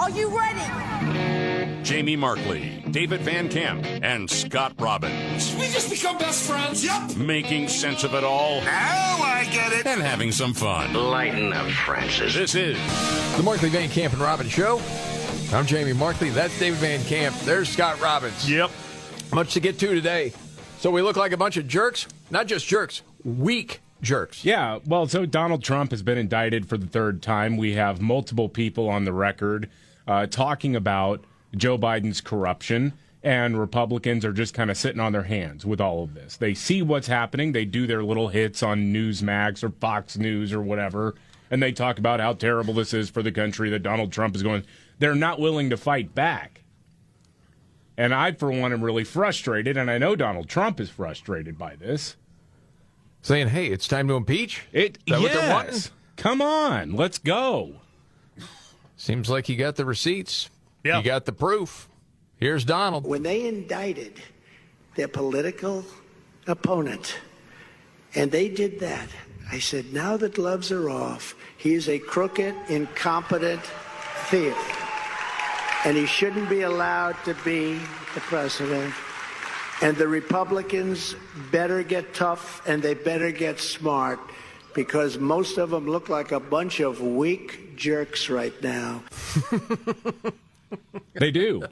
Are you ready? Jamie Markley, David Van Camp, and Scott Robbins. We just become best friends. Yep. Making sense of it all. Now I get it. And having some fun. Lighten up, Francis. This is the Markley, Van Camp, and Robbins Show. I'm Jamie Markley. That's David Van Camp. There's Scott Robbins. Yep. Much to get to today. So we look like a bunch of jerks. Not just jerks, weak jerks. Yeah, well, so Donald Trump has been indicted for the third time. We have multiple people on the record talking about Joe Biden's corruption, and Republicans are just kind of sitting on their hands with all of this. They see what's happening. They do their little hits on Newsmax or Fox News or whatever, and they talk about how terrible this is for the country, that Donald Trump is going. They're not willing to fight back. And I, for one, am really frustrated, and I know Donald Trump is frustrated by this. Saying, hey, it's time to impeach? Is that what they're wanting? Come on, let's go. Seems like you got the receipts. Yeah. You got the proof. Here's Donald. When they indicted their political opponent, and they did that, I said, now the gloves are off. He is a crooked, incompetent thief. And he shouldn't be allowed to be the president. And the Republicans better get tough and they better get smart, because most of them look like a bunch of weak jerks right now. They do.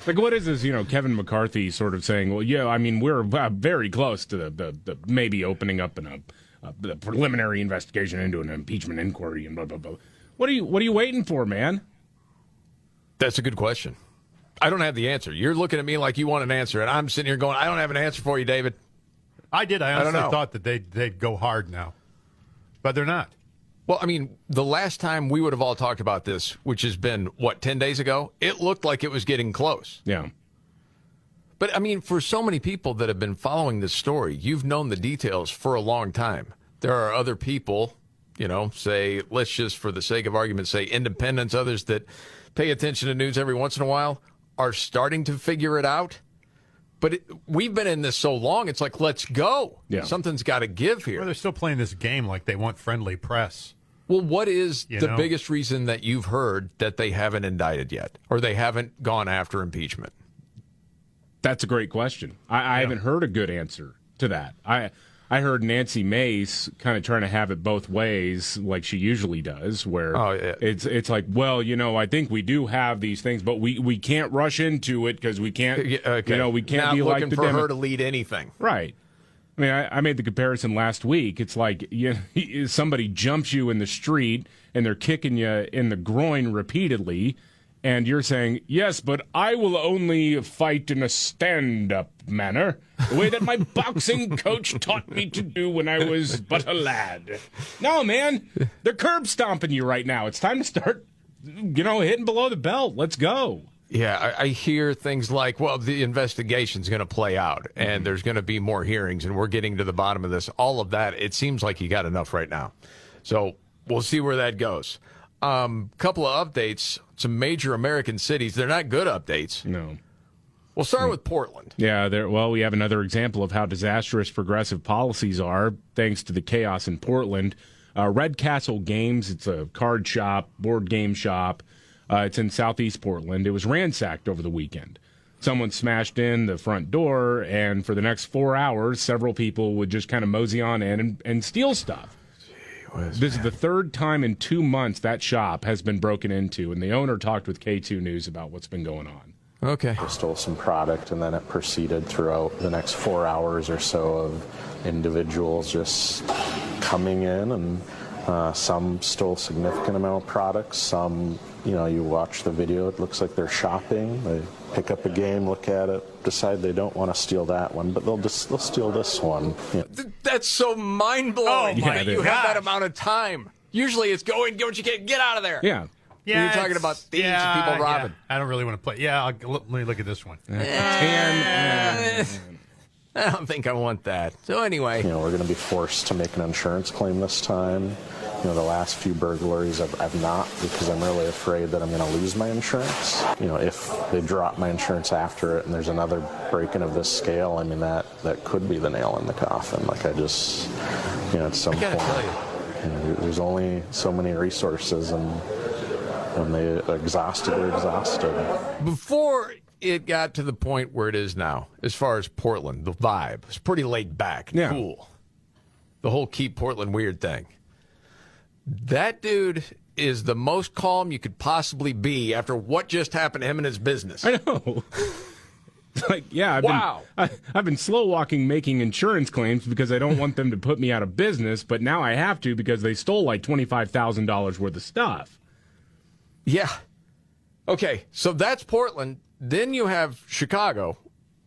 Like, what is this, Kevin McCarthy sort of saying, well, yeah, I mean, we're very close to the maybe opening up the preliminary investigation into an impeachment inquiry and blah, blah, blah. What are you waiting for, man? That's a good question. I don't have the answer. You're looking at me like you want an answer, and I'm sitting here going, I don't have an answer for you, David. I did. I honestly don't know. thought that they'd go hard now, but they're not. Well, I mean, the last time we would have all talked about this, which has been, 10 days ago, it looked like it was getting close. Yeah. But, I mean, for so many people that have been following this story, you've known the details for a long time. There are other people, say, let's just, for the sake of argument, say independents, others that pay attention to news every once in a while, are starting to figure it out. But we've been in this so long, it's like, let's go. Yeah. Something's got to give here. Well, they're still playing this game like they want friendly press. Well, what is the biggest reason that you've heard that they haven't indicted yet, or they haven't gone after impeachment? That's a great question. I haven't heard a good answer to that. I heard Nancy Mace kind of trying to have it both ways, like she usually does, where it's like, well, I think we do have these things, but we can't rush into it because we can't, we can't Not be like looking the for her to lead anything. Right. I mean, I made the comparison last week. It's like somebody jumps you in the street and they're kicking you in the groin repeatedly, and you're saying, yes, but I will only fight in a stand-up manner, the way that my boxing coach taught me to do when I was but a lad. No, man, they're curb stomping you right now. It's time to start, hitting below the belt. Let's go. Yeah, I hear things like, well, the investigation's going to play out, and there's going to be more hearings, and we're getting to the bottom of this. All of that, it seems like you got enough right now. So we'll see where that goes. Couple of updates, some major American cities. They're not good updates. No. We'll start with Portland. Yeah, we have another example of how disastrous progressive policies are, thanks to the chaos in Portland. Red Castle Games, it's a card shop, board game shop. It's in southeast Portland. It was ransacked over the weekend. Someone smashed in the front door, and for the next 4 hours, several people would just kind of mosey on in and steal stuff. This is the third time in 2 months that shop has been broken into, and the owner talked with K2 News about what's been going on. Okay. They stole some product, and then it proceeded throughout the next 4 hours or so of individuals just coming in, and some stole significant amount of products. Some, you watch the video, it looks like they're shopping. They pick up a game, look at it, decide they don't want to steal that one, but they'll steal this one. Yeah. That's so mind-blowing that you have that gosh. amount of time. Usually it's go and get what you can, get out of there. Yeah. Yeah, you're talking about thieves and people robbing. I don't really want to play. Yeah, let me look at this one. I don't think I want that. So anyway. We're going to be forced to make an insurance claim this time. The last few burglaries I've not, because I'm really afraid that I'm going to lose my insurance. If they drop my insurance after it and there's another break-in of this scale, I mean, that could be the nail in the coffin. Like, at some point, tell you. there's only so many resources, and and they exhausted are exhausted. Before it got to the point where it is now, as far as Portland, the vibe was pretty laid back and cool. The whole keep Portland weird thing. That dude is the most calm you could possibly be after what just happened to him and his business. I know. Like, yeah, I've been slow walking making insurance claims because I don't want them to put me out of business, but now I have to because they stole like $25,000 worth of stuff. Yeah. Okay, so that's Portland. Then you have Chicago,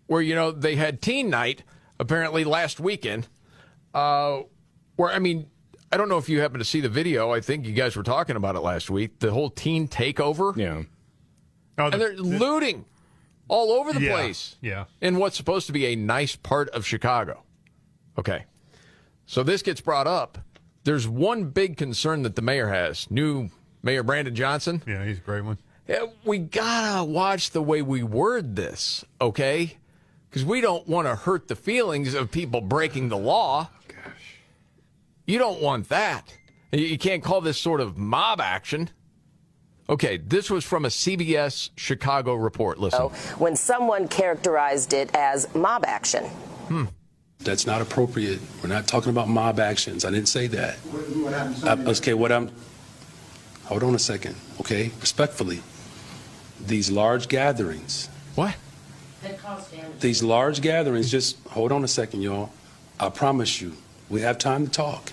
where, you know, they had teen night apparently last weekend, where, I mean, I don't know if you happen to see the video. I think you guys were talking about it last week. The whole teen takeover. Yeah. Oh, And they're looting all over the place. Yeah. In what's supposed to be a nice part of Chicago. Okay. So this gets brought up. There's one big concern that the mayor has. New Mayor Brandon Johnson. Yeah, he's a great one. We gotta watch the way we word this, okay? Because we don't want to hurt the feelings of people breaking the law. Gosh. You don't want that. You can't call this sort of mob action. Okay, this was from a CBS Chicago report. Listen. When someone characterized it as mob action. That's not appropriate. We're not talking about mob actions. I didn't say that. Hold on a second, okay? Respectfully. These large gatherings. What? These large gatherings, just hold on a second, y'all. I promise you, we have time to talk.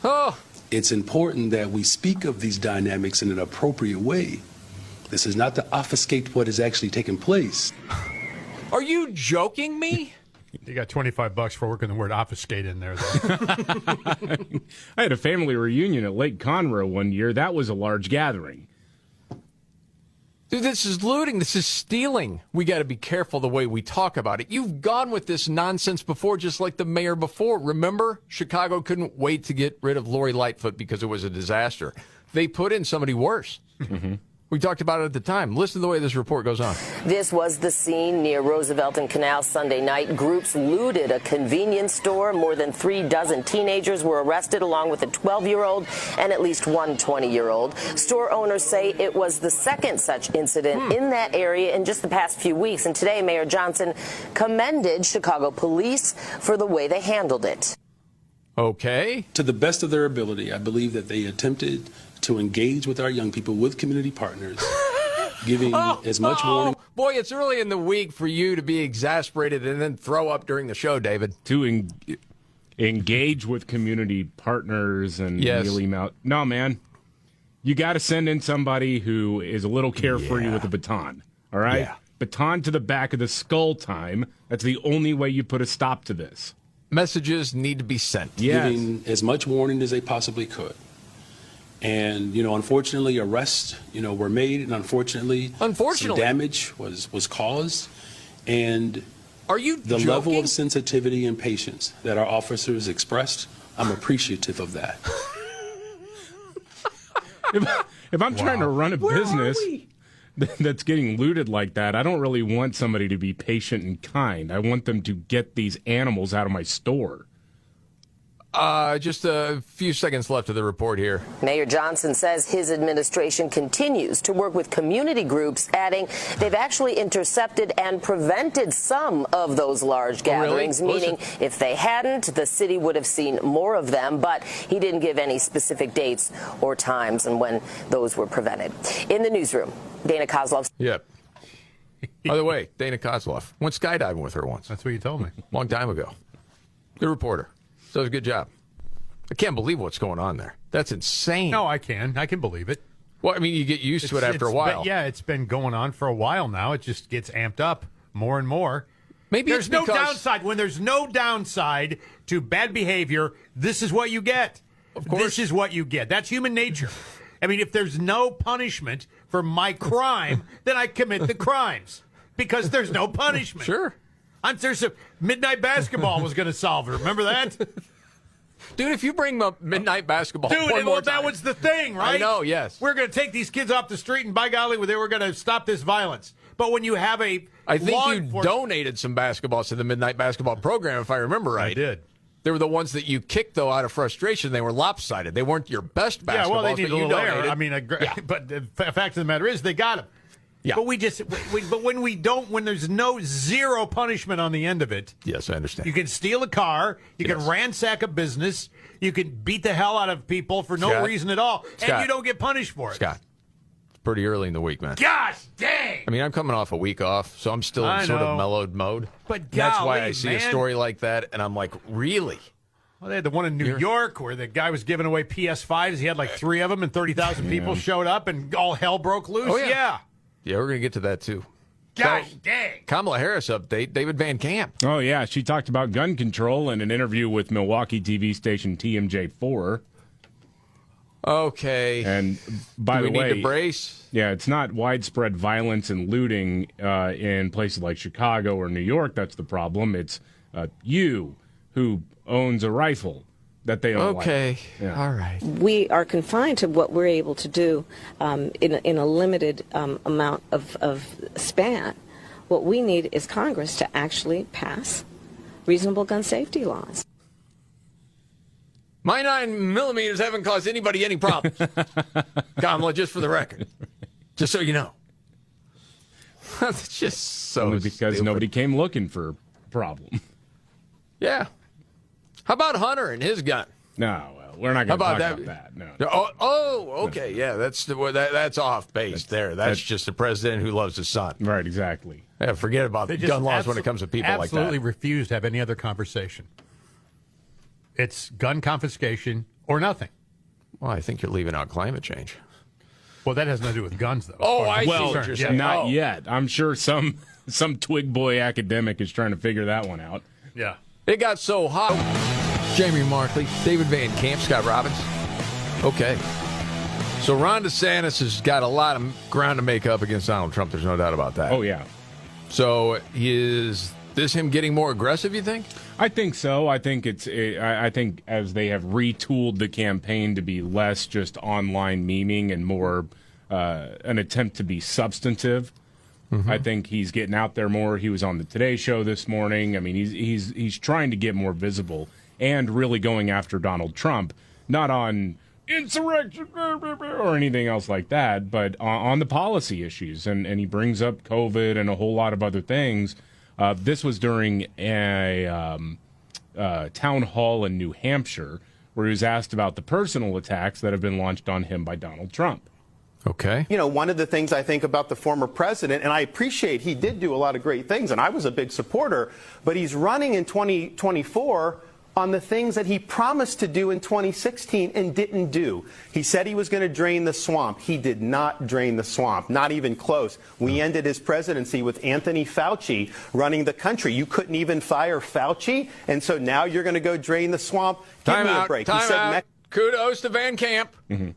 Oh. It's important that we speak of these dynamics in an appropriate way. This is not to obfuscate what is actually taking place. Are you joking me? You got $25 for working the word obfuscate in there, though. I had a family reunion at Lake Conroe one year. That was a large gathering. Dude, this is looting. This is stealing. We got to be careful the way we talk about it. You've gone with this nonsense before, just like the mayor before. Remember, Chicago couldn't wait to get rid of Lori Lightfoot because it was a disaster. They put in somebody worse. Mm-hmm. We talked about it at the time. Listen to the way this report goes on. This was the scene near Roosevelt and Canal Sunday night. Groups looted a convenience store. More than 36 teenagers were arrested, along with a 12-year-old and at least one 20-year-old. Store owners say it was the second such incident in that area in just the past few weeks. And today, Mayor Johnson commended Chicago police for the way they handled it. Okay. To the best of their ability, I believe that they attempted to engage with our young people, with community partners, giving as much warning. Boy, it's early in the week for you to be exasperated and then throw up during the show, David. To engage with community partners and mealy mouth. No, man. You got to send in somebody who is a little carefree with a baton. All right? Yeah. Baton to the back of the skull time. That's the only way you put a stop to this. Messages need to be sent. Yes. Giving as much warning as they possibly could. And, unfortunately, arrests, were made, and unfortunately, some damage was caused. And are you the joking? level of sensitivity and patience that our officers expressed, I'm appreciative of that. If I'm trying to run a business that's getting looted like that, I don't really want somebody to be patient and kind. I want them to get these animals out of my store. Just a few seconds left of the report here. Mayor Johnson says his administration continues to work with community groups, adding they've actually intercepted and prevented some of those large gatherings, meaning if they hadn't, the city would have seen more of them. But he didn't give any specific dates or times and when those were prevented. In the newsroom, Dana Kozlov. Yep. By the way, Dana Kozlov went skydiving with her once. That's what you told me. Long time ago. Good reporter. Does a good job. I can't believe what's going on there. That's insane. No, I can. I can believe it. Well, I mean, you get used to it after a while. It's been going on for a while now. It just gets amped up more and more. Maybe there's no downside. When there's no downside to bad behavior, this is what you get. Of course. This is what you get. That's human nature. I mean, if there's no punishment for my crime, then I commit the crimes because there's no punishment. Sure. There's a midnight basketball was going to solve it. Remember that? Dude, if you bring up midnight basketball one more time. That was the thing, right? I know, yes. We're going to take these kids off the street, and by golly, they were going to stop this violence. But when you have I think you donated some basketballs to the midnight basketball program, if I remember right. I did. They were the ones that you kicked, though, out of frustration. They were lopsided. They weren't your best basketballs. Yeah, well, they need a little air. donated. I mean, but the fact of the matter is they got him. Yeah. But but when there's zero punishment on the end of it. Yes, I understand. You can steal a car. You can ransack a business. You can beat the hell out of people for no reason at all. And you don't get punished for it. Scott, it's pretty early in the week, man. Gosh dang! I mean, I'm coming off a week off, so I'm still in sort of mellowed mode. But that's why I see man. a story like that, and I'm like, really? Well, they had the one in New York where the guy was giving away PS5s. He had like 3 of them, and 30,000 people showed up, and all hell broke loose. Oh, yeah. Yeah, we're going to get to that, too. Gosh dang. Kamala Harris update, David Van Camp. Oh, yeah. She talked about gun control in an interview with Milwaukee TV station TMJ4. Okay. And by the way, we need to brace? Yeah, it's not widespread violence and looting in places like Chicago or New York that's the problem. It's you who owns a rifle that they don't Okay. like. Yeah. All right. We are confined to what we're able to do in a limited amount of span. What we need is Congress to actually pass reasonable gun safety laws. My 9mm haven't caused anybody any problems. Kamala, just for the record. Just so you know. That's just so Only because stupid. nobody came looking for a problem. Yeah. How about Hunter and his gun? No, well, we're not going to talk about that. No. Okay. Yeah, that's off base there. That's just a president who loves his son. Right, exactly. Yeah, forget about They gun laws when it comes to people like that. Absolutely refuse to have any other conversation. It's gun confiscation or nothing. Well, I think you're leaving out climate change. Well, that has nothing to do with guns, though. Oh, I see well, what you're saying. Not yet. I'm sure some twig boy academic is trying to figure that one out. Yeah. It got so hot. Jamie Markley, David Van Camp, Scott Robbins. Okay. So Ron DeSantis has got a lot of ground to make up against Donald Trump. There's no doubt about that. Oh, yeah. So is this him getting more aggressive, you think? I think so. I think I think as they have retooled the campaign to be less just online memeing and more an attempt to be substantive. Mm-hmm. I think he's getting out there more. He was on the Today Show this morning. I mean, he's trying to get more visible and really going after Donald Trump, not on insurrection or anything else like that, but on the policy issues. And he brings up COVID and a whole lot of other things. This was during a town hall in New Hampshire where he was asked about the personal attacks that have been launched on him by Donald Trump. Okay. You know, one of the things I think about the former president, and I appreciate he did do a lot of great things, and I was a big supporter, but he's running in 2024 on the things that he promised to do in 2016 and didn't do. He said he was going to drain the swamp. He did not drain the swamp, not even close. We ended his presidency with Anthony Fauci running the country. You couldn't even fire Fauci, and so now you're going to go drain the swamp? Give me a break. Time out. Kudos to Van Camp. Mm-hmm.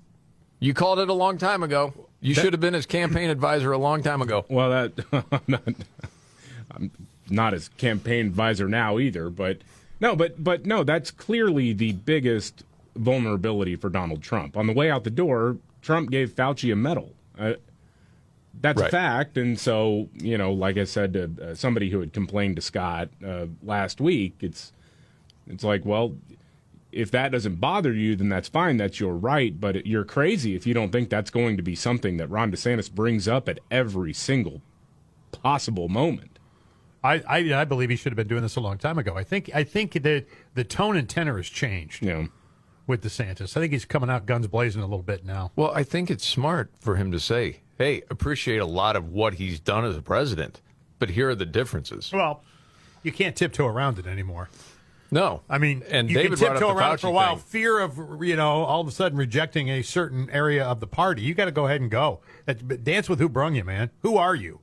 You called it a long time ago. You should have been his campaign advisor a long time ago. Well, I'm not his campaign advisor now either, but no, that's clearly the biggest vulnerability for Donald Trump. On the way out the door, Trump gave Fauci a medal. That's a fact, and so, you know, like I said to somebody who had complained to Scott last week, it's like, well, if that doesn't bother you, then that's fine. That's your right. But you're crazy if you don't think that's going to be something that Ron DeSantis brings up at every single possible moment. I believe he should have been doing this a long time ago. I think the tone and tenor has changed with DeSantis. I think he's coming out guns blazing a little bit now. Well, I think it's smart for him to say, hey, appreciate a lot of what he's done as a president, but here are the differences. Well, you can't tiptoe around it anymore. No. I mean, and you David can tiptoe around it for a while. Thing. Fear of, all of a sudden rejecting a certain area of the party. You got to go ahead and go. Dance with who brung you, man. Who are you?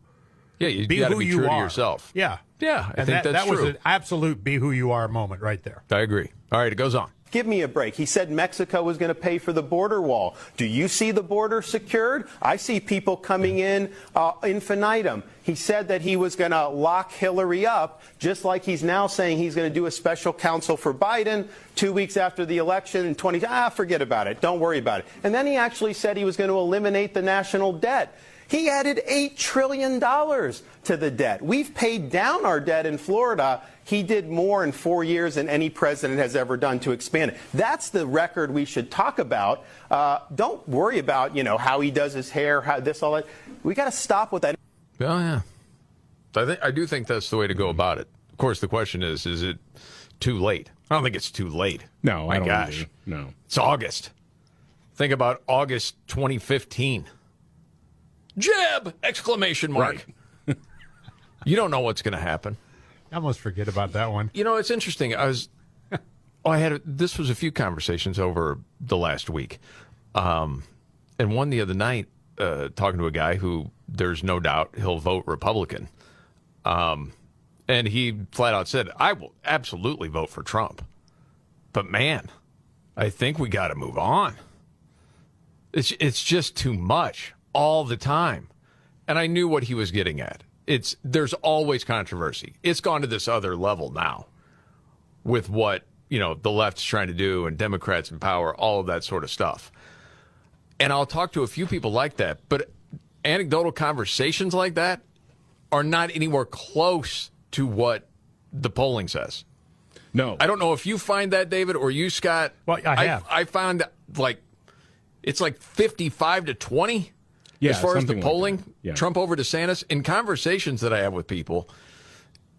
Yeah, you got to be true to yourself. Yeah. Yeah, I think that's that true. That was an absolute be who you are moment right there. I agree. All right, it goes on. Give me a break. He said Mexico was going to pay for the border wall. Do you see the border secured? I see people coming in infinitum. He said that he was going to lock Hillary up, just like he's now saying he's going to do a special counsel for Biden 2 weeks after the election in forget about it. Don't worry about it. And then he actually said he was going to eliminate the national debt. He added $8 trillion to the debt. We've paid down our debt in Florida. He did more in 4 years than any president has ever done to expand it. That's the record we should talk about. Don't worry about, how he does his hair, how this, all that. We got to stop with that. Oh, yeah. I do think that's the way to go about it. Of course, the question is it too late? I don't think it's too late. No, My I don't gosh. either. No. It's August. Think about August 2015. Jeb! Exclamation mark. Right. You don't know what's going to happen. I almost forget about that one. It's interesting. This was a few conversations over the last week. And one the other night, talking to a guy who there's no doubt he'll vote Republican. And he flat out said, I will absolutely vote for Trump. But man, I think we got to move on. It's just too much all the time. And I knew what he was getting at. There's always controversy. It's gone to this other level now with what, the left's trying to do and Democrats in power, all of that sort of stuff. And I'll talk to a few people like that, but anecdotal conversations like that are not anywhere close to what the polling says. No. I don't know if you find that, David, or you, Scott. Well, I have. I found it's like 55 to 20 as far as the polling. Like yeah. Trump over DeSantis. In conversations that I have with people,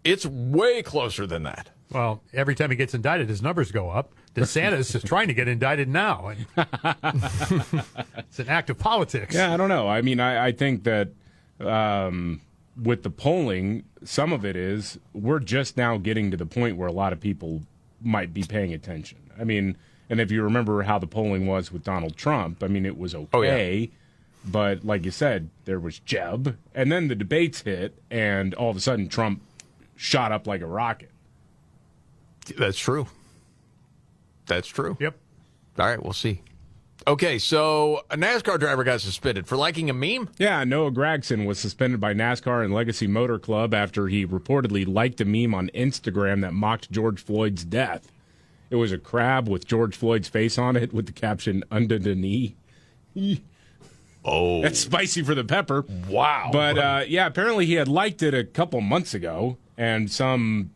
it's way closer than that. Well, every time he gets indicted, his numbers go up. DeSantis is trying to get indicted now. It's an act of politics. Yeah, I don't know. I mean, I think that with the polling, some of it is we're just now getting to the point where a lot of people might be paying attention. I mean, and if you remember how the polling was with Donald Trump, I mean, it was okay. Oh, yeah. But like you said, there was Jeb, and then the debates hit, and all of a sudden Trump shot up like a rocket. That's true. That's true. Yep. All right, we'll see. Okay, so a NASCAR driver got suspended for liking a meme? Yeah, Noah Gragson was suspended by NASCAR and Legacy Motor Club after he reportedly liked a meme on Instagram that mocked George Floyd's death. It was a crab with George Floyd's face on it with the caption, "Under the knee." Oh. That's spicy for the pepper. Wow. But, yeah, apparently he had liked it a couple months ago, and some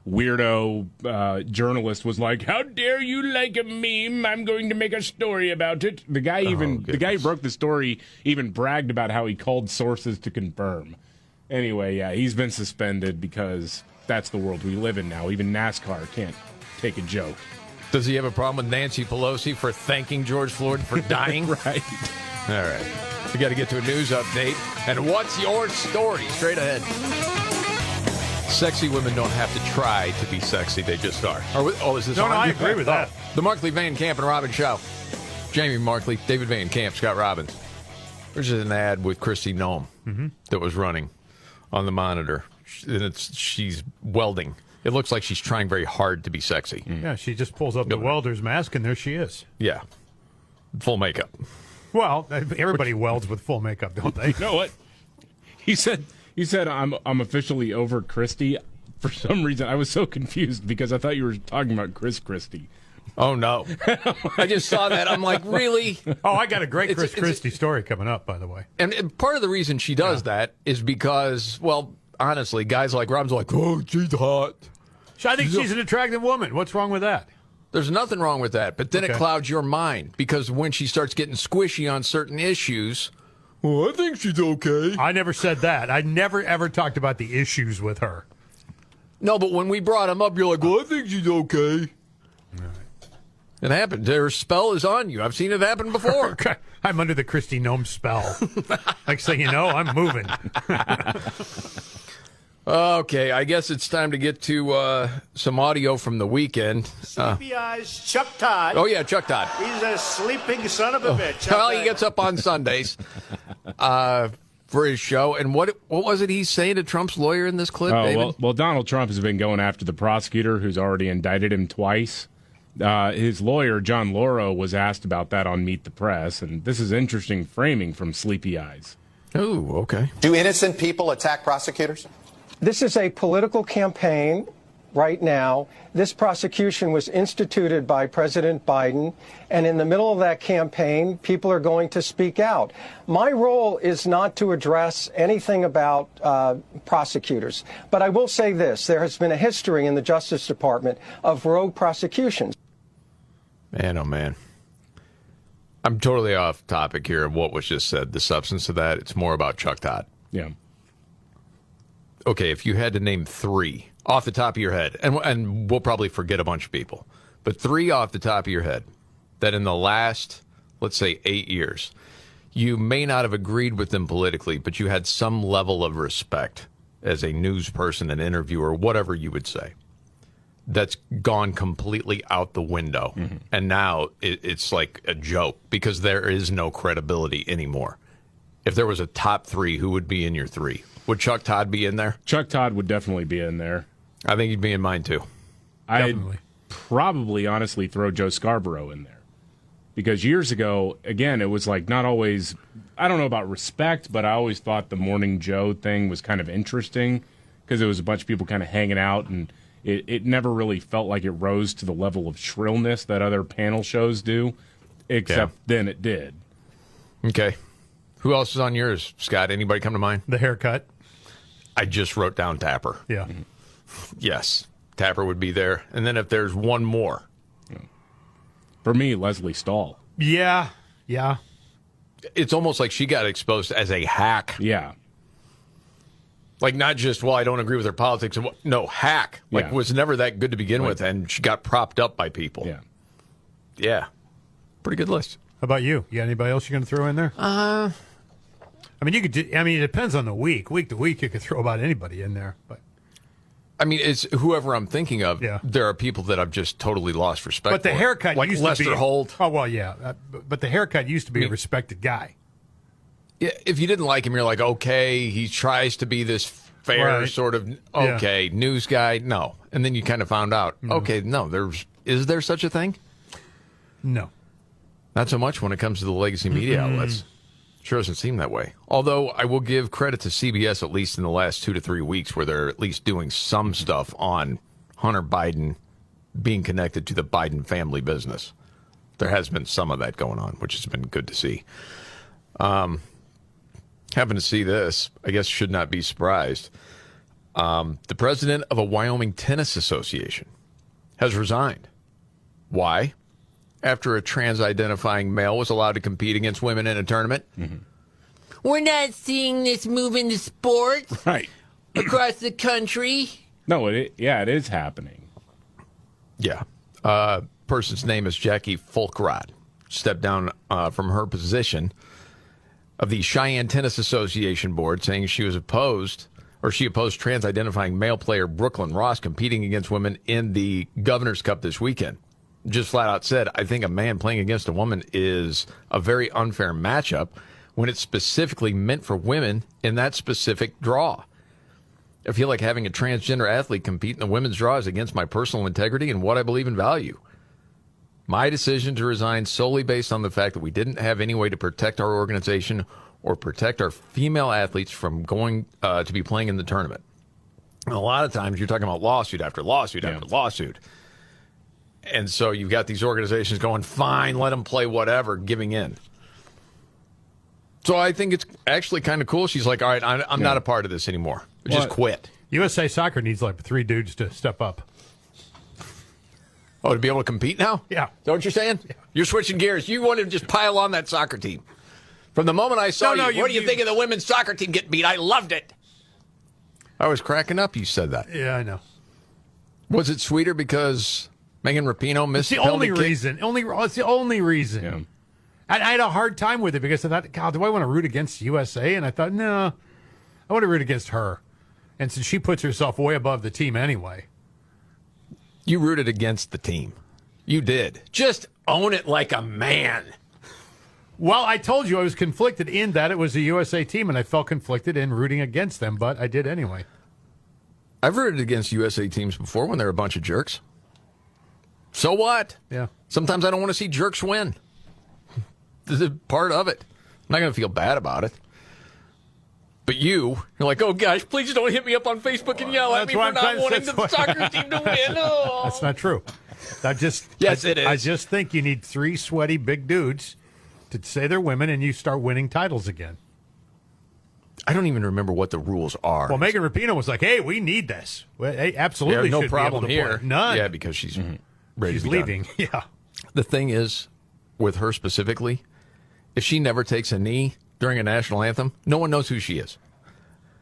weirdo journalist was like, "How dare you like a meme? I'm going to make a story about it." The guy the guy who broke the story even bragged about how he called sources to confirm. Anyway, yeah, he's been suspended because that's the world we live in now. Even NASCAR can't take a joke. Does he have a problem with Nancy Pelosi for thanking George Floyd for dying? Right. All right. We got to get to a news update. And what's your story? Straight ahead. Sexy women don't have to try to be sexy. They just are. Is this on? No, I agree with that. The Markley, Van Camp, and Robbins Show. Jamie Markley, David Van Camp, Scott Robbins. There's an ad with Christy Nome that was running on the monitor. And she's welding. It looks like she's trying very hard to be sexy. Yeah, she just pulls up the welder's mask, and there she is. Yeah. Full makeup. Well, everybody welds with full makeup, don't they? You know what? He said, I'm officially over Christie. For some reason, I was so confused because I thought you were talking about Chris Christie. Oh, no. I just saw that. I'm like, really? Oh, I got a great Chris Christie story coming up, by the way. And part of the reason she does that is because, well, honestly, guys like Rob's like, "Oh, she's hot." I think she's an attractive woman. What's wrong with that? There's nothing wrong with that, but then it clouds your mind because when she starts getting squishy on certain issues, well, I think she's okay. I never said that. I never, ever talked about the issues with her. No, but when we brought him up, you're like, well, I think she's okay. All right. It happened. Her spell is on you. I've seen it happen before. I'm under the Christy Nome spell. Next thing you know, I'm moving. Okay, I guess it's time to get to some audio from the weekend. Sleepy Eyes Chuck Todd. Oh, yeah, Chuck Todd. He's a sleeping son of a bitch. Well, he gets up on Sundays for his show. And what was it he's saying to Trump's lawyer in this clip, David? Well, Donald Trump has been going after the prosecutor who's already indicted him twice. His lawyer, John Lauro, was asked about that on Meet the Press, and this is interesting framing from Sleepy Eyes. Oh, okay. Do innocent people attack prosecutors? This is a political campaign right now. This prosecution was instituted by President Biden, and in the middle of that campaign, people are going to speak out. My role is not to address anything about prosecutors, but I will say this. There has been a history in the Justice Department of rogue prosecutions. Man, oh man. I'm totally off topic here of what was just said. The substance of that, it's more about Chuck Todd. Yeah. Okay, if you had to name 3 off the top of your head, and we'll probably forget a bunch of people, but 3 off the top of your head that in the last, let's say, 8 years, you may not have agreed with them politically, but you had some level of respect as a news person, an interviewer, whatever you would say, that's gone completely out the window. Mm-hmm. And now it's like a joke because there is no credibility anymore. If there was a top 3, who would be in your 3? Would Chuck Todd be in there? Chuck Todd would definitely be in there. I think he'd be in mine, too. I'd probably, honestly, throw Joe Scarborough in there. Because years ago, again, it was like not always, I don't know about respect, but I always thought the Morning Joe thing was kind of interesting because it was a bunch of people kind of hanging out, and it never really felt like it rose to the level of shrillness that other panel shows do, except then it did. Okay. Who else is on yours, Scott? Anybody come to mind? The haircut. I just wrote down Tapper. Yeah. Yes, Tapper would be there. And then if there's one more. For me, Leslie Stahl. Yeah. It's almost like she got exposed as a hack. Yeah. Like not just, well, I don't agree with her politics. No, hack. Like was never that good to begin with, and she got propped up by people. Yeah. Yeah. Pretty good list. How about you? You got anybody else you're going to throw in there? I mean, you could. It depends on the week. Week to week, you could throw about anybody in there. But I mean, it's whoever I'm thinking of. Yeah. There are people that I've just totally lost respect. But the for. haircut like used Lester to be Holt. Oh well, yeah. But the haircut used to be a respected guy. Yeah, if you didn't like him, you're like, okay, he tries to be this fair sort of news guy. No, and then you kind of found out. Okay, no, is there such a thing? No, not so much when it comes to the legacy media outlets. Sure doesn't seem that way. Although I will give credit to CBS, at least in the last 2 to 3 weeks, where they're at least doing some stuff on Hunter Biden being connected to the Biden family business. There has been some of that going on, which has been good to see. Happen to see this, I guess should not be surprised. The president of a Wyoming Tennis Association has resigned. Why? After a trans-identifying male was allowed to compete against women in a tournament. Mm-hmm. We're not seeing this move into sports across the country. No, it is happening. Yeah. Person's name is Jackie Folkrod. Stepped down from her position of the Cheyenne Tennis Association board, saying she opposed trans-identifying male player Brooklyn Ross competing against women in the Governor's Cup this weekend. Just flat out said, I think a man playing against a woman is a very unfair matchup when it's specifically meant for women in that specific draw. I feel like having a transgender athlete compete in the women's draw is against my personal integrity and what I believe and value. My decision to resign solely based on the fact that we didn't have any way to protect our organization or protect our female athletes from going to be playing in the tournament. And a lot of times you're talking about lawsuit after lawsuit after lawsuit. And so you've got these organizations going, fine, let them play whatever, giving in. So I think it's actually kind of cool. She's like, all right, I'm not a part of this anymore. Just quit. USA Soccer needs like 3 dudes to step up. Oh, to be able to compete now? Yeah. Is that what you're saying? Yeah. You're switching gears. You want to just pile on that soccer team. From the moment I saw you, what do you think of the women's soccer team getting beat? I loved it. I was cracking up you said that. Yeah, I know. Was it sweeter because Megan Rapinoe missed the only reason. It's the only reason. Yeah. I had a hard time with it because I thought, God, do I want to root against USA? And I thought, no, I want to root against her. And since she puts herself way above the team anyway. You rooted against the team. You did. Just own it like a man. Well, I told you I was conflicted in that it was a USA team, and I felt conflicted in rooting against them, but I did anyway. I've rooted against USA teams before when they're a bunch of jerks. So what? Yeah. Sometimes I don't want to see jerks win. This is part of it. I'm not going to feel bad about it. But you're like, oh gosh, please don't hit me up on Facebook and yell at me for not wanting the soccer team to win. Oh. That's not true. It is. I just think you need 3 sweaty big dudes to say they're women, and you start winning titles again. I don't even remember what the rules are. Well, Megan Rapinoe was like, "Hey, we need this. Hey, absolutely, no should problem be able to here. Play. None. Yeah, because she's ready She's to be leaving. done. Yeah. The thing is, with her specifically, if she never takes a knee during a national anthem, no one knows who she is,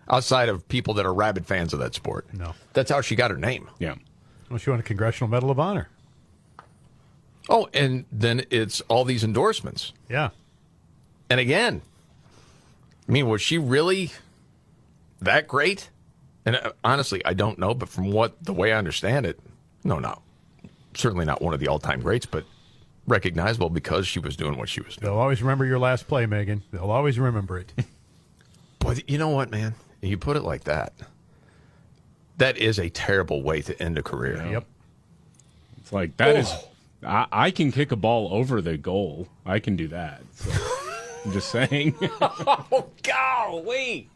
outside of people that are rabid fans of that sport. No, that's how she got her name. Yeah. Well, she won a Congressional Medal of Honor. Oh, and then it's all these endorsements. Yeah. And again, I mean, was she really that great? And honestly, I don't know, but from the way I understand it, no. Certainly not one of the all-time greats, but recognizable because she was doing what she was doing. They'll always remember your last play, Megan. They'll always remember it. But you know what, man? You put it like that. That is a terrible way to end a career. Yep. It's like that is. I can kick a ball over the goal. I can do that. So, I'm just saying. Oh, golly.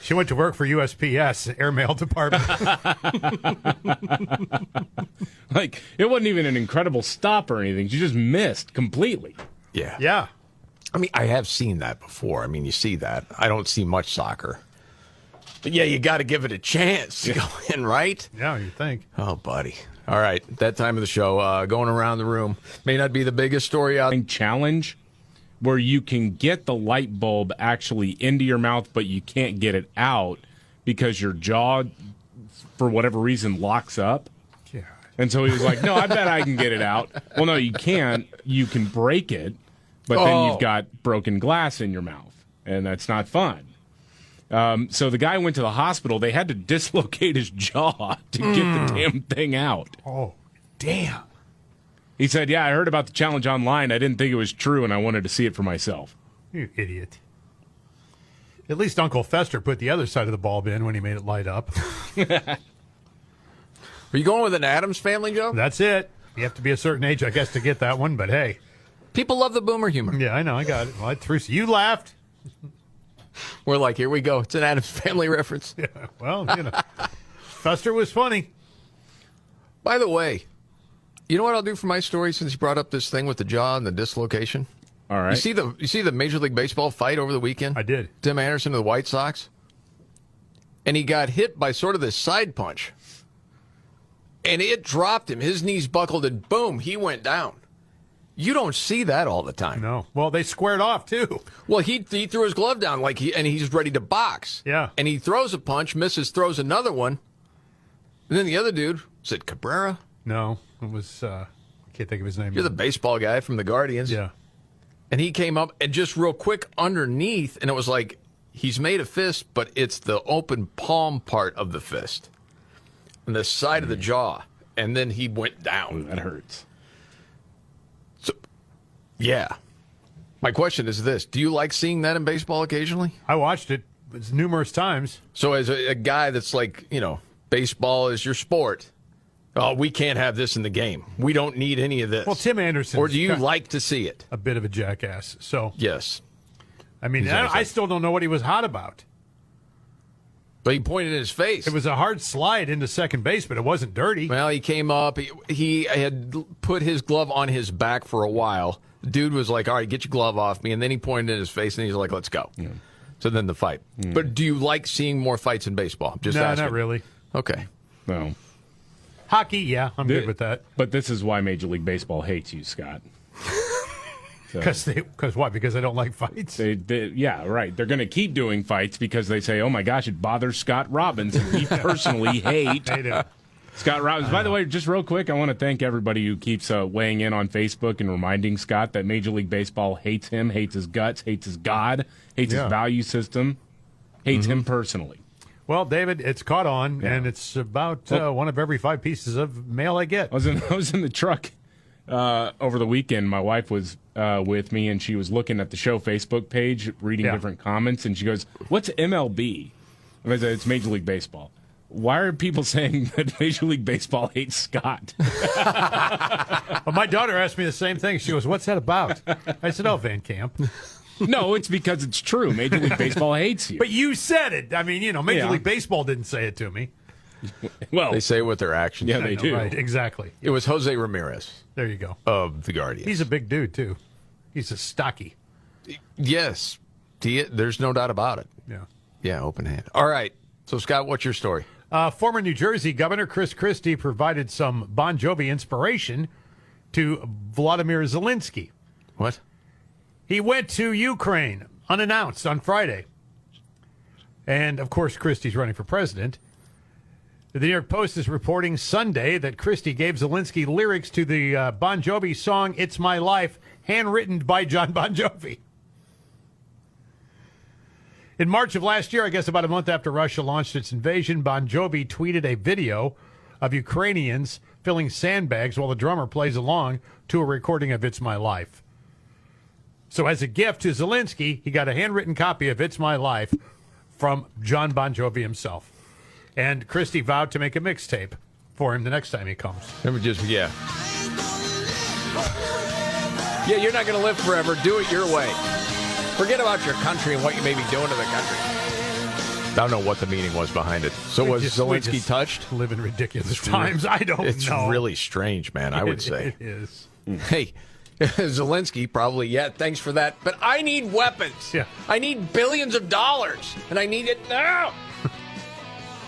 She went to work for USPS, airmail department. Like, it wasn't even an incredible stop or anything. She just missed completely. Yeah. Yeah. I mean, I have seen that before. I mean, you see that. I don't see much soccer. But yeah, you got to give it a chance to go in, right? Yeah, you think. Oh, buddy. All right, that time of the show, going around the room. May not be the biggest story out. Challenge where you can get the light bulb actually into your mouth, but you can't get it out because your jaw, for whatever reason, locks up. Yeah. And so he was like, no, I bet I can get it out. Well, no, you can't. You can break it, but then you've got broken glass in your mouth, and that's not fun. So the guy went to the hospital. They had to dislocate his jaw to get the damn thing out. Oh, damn. He said, yeah, I heard about the challenge online. I didn't think it was true, and I wanted to see it for myself. You idiot. At least Uncle Fester put the other side of the bulb in when he made it light up. Are you going with an Addams Family, Joe? That's it. You have to be a certain age, I guess, to get that one, but hey. People love the boomer humor. Yeah, I know. I got it. Well, you laughed. We're like, here we go. It's an Addams Family reference. Yeah, well, Fester was funny. By the way, you know what I'll do for my story since you brought up this thing with the jaw and the dislocation? All right. You see the Major League Baseball fight over the weekend? I did. Tim Anderson of the White Sox? And he got hit by sort of this side punch. And it dropped him. His knees buckled and boom, he went down. You don't see that all the time. No. Well, they squared off, too. Well, he threw his glove down and he's ready to box. Yeah. And he throws a punch, misses, throws another one. And then the other dude, was it Cabrera? No, it was, I can't think of his name. You're the baseball guy from the Guardians. Yeah. And he came up and just real quick underneath, and it was like he's made a fist, but it's the open palm part of the fist and the side of the jaw. And then he went down. Ooh, that hurts. So, yeah. My question is this. Do you like seeing that in baseball occasionally? I watched it numerous times. So as a guy that's like, baseball is your sport, we can't have this in the game. We don't need any of this. Well, Tim Anderson. Or do you like to see it? A bit of a jackass. So yes. I mean, I still don't know what he was hot about. But he pointed in his face. It was a hard slide into second base, but it wasn't dirty. Well, he came up. He had put his glove on his back for a while. The dude was like, all right, get your glove off me. And then he pointed in his face, and he's like, let's go. Yeah. So then the fight. But do you like seeing more fights in baseball? Just no, asking. Not really. Okay. No. Hockey, yeah, I'm good with that. But this is why Major League Baseball hates you, Scott. Because what? Because they don't like fights? Yeah, right. They're going to keep doing fights because they say, oh, my gosh, it bothers Scott Robbins. And we personally hate Scott Robbins. By the way, just real quick, I want to thank everybody who keeps weighing in on Facebook and reminding Scott that Major League Baseball hates him, hates his guts, hates his God, hates his value system, hates him personally. Well, David, it's caught on, and it's about one of every 5 pieces of mail I get. I was in the truck over the weekend. My wife was with me, and she was looking at the show Facebook page, reading different comments, and she goes, what's MLB? I said, it's Major League Baseball. Why are people saying that Major League Baseball hates Scott? Well, my daughter asked me the same thing. She goes, what's that about? I said, Van Camp. No, it's because it's true. Major League Baseball hates you. But you said it. I mean, Major League Baseball didn't say it to me. Well, they say it with their actions. Yeah, they do. Right, exactly. It was Jose Ramirez. There you go. Of the Guardians. He's a big dude, too. He's a stocky. Yes. There's no doubt about it. Yeah. Yeah, open hand. All right. So, Scott, what's your story? Former New Jersey Governor Chris Christie provided some Bon Jovi inspiration to Vladimir Zelensky. What? He went to Ukraine unannounced on Friday. And, of course, Christie's running for president. The New York Post is reporting Sunday that Christie gave Zelensky lyrics to the Bon Jovi song It's My Life, handwritten by John Bon Jovi. In March of last year, I guess about a month after Russia launched its invasion, Bon Jovi tweeted a video of Ukrainians filling sandbags while the drummer plays along to a recording of It's My Life. So as a gift to Zelensky, he got a handwritten copy of It's My Life from John Bon Jovi himself. And Christie vowed to make a mixtape for him the next time he comes. Let me yeah, you're not going to live forever. Do it your way. Forget about your country and what you may be doing to the country. I don't know what the meaning was behind it. So was Zelensky touched? Live in ridiculous times. I don't know. It's really strange, man, I would say. It is. Hey, Zelensky probably, thanks for that. But I need weapons. Yeah. I need billions of dollars. And I need it now.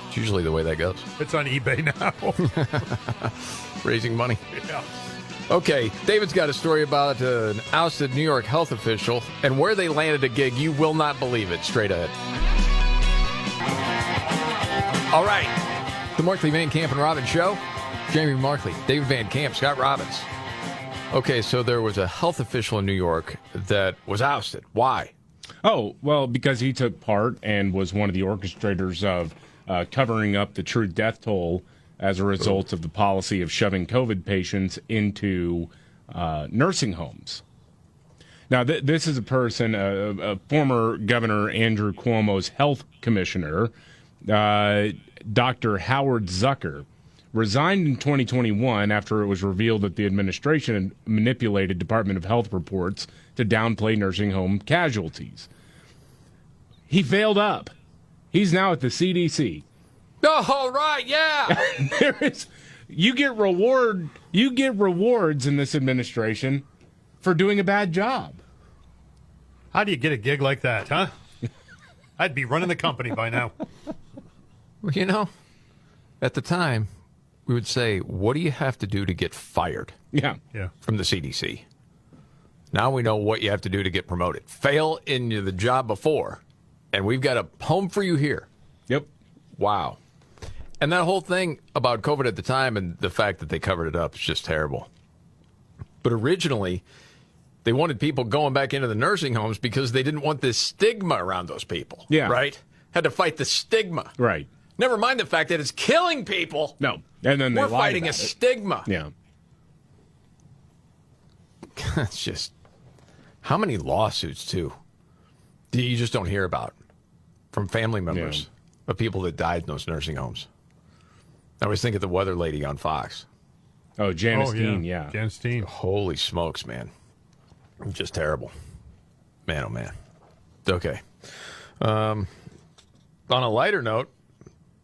It's usually the way that goes. It's on eBay now. Raising money. Yeah. Okay, David's got a story about an ousted New York health official and where they landed a gig. You will not believe it. Straight ahead. All right. The Markley, Van Camp, and Robbins Show. Jamie Markley, David Van Camp, Scott Robbins. Okay, so there was a health official in New York that was ousted. Why? Oh, well, because he took part and was one of the orchestrators of covering up the true death toll as a result of the policy of shoving COVID patients into nursing homes. Now, this is a person, a former Governor Andrew Cuomo's health commissioner, Dr. Howard Zucker, resigned in 2021 after it was revealed that the administration had manipulated Department of Health reports to downplay nursing home casualties. He failed up. He's now at the CDC. Oh, right, yeah. You get rewards in this administration for doing a bad job. How do you get a gig like that, huh? I'd be running the company by now. Well, at the time, we would say, what do you have to do to get fired? Yeah. From the CDC. Now we know what you have to do to get promoted. Fail in the job before, and we've got a home for you here. Yep. Wow. And that whole thing about COVID at the time and the fact that they covered it up is just terrible. But originally, they wanted people going back into the nursing homes because they didn't want this stigma around those people. Yeah. Right? Had to fight the stigma. Right. Never mind the fact that it's killing people. No. And then we're fighting a stigma. Yeah. It's just, how many lawsuits, too, do you just don't hear about from family members of people that died in those nursing homes? I was thinking of the weather lady on Fox. Oh, Janice Dean, yeah. Janice Dean. Holy smokes, man. Just terrible. Man, oh, man. Okay. On a lighter note,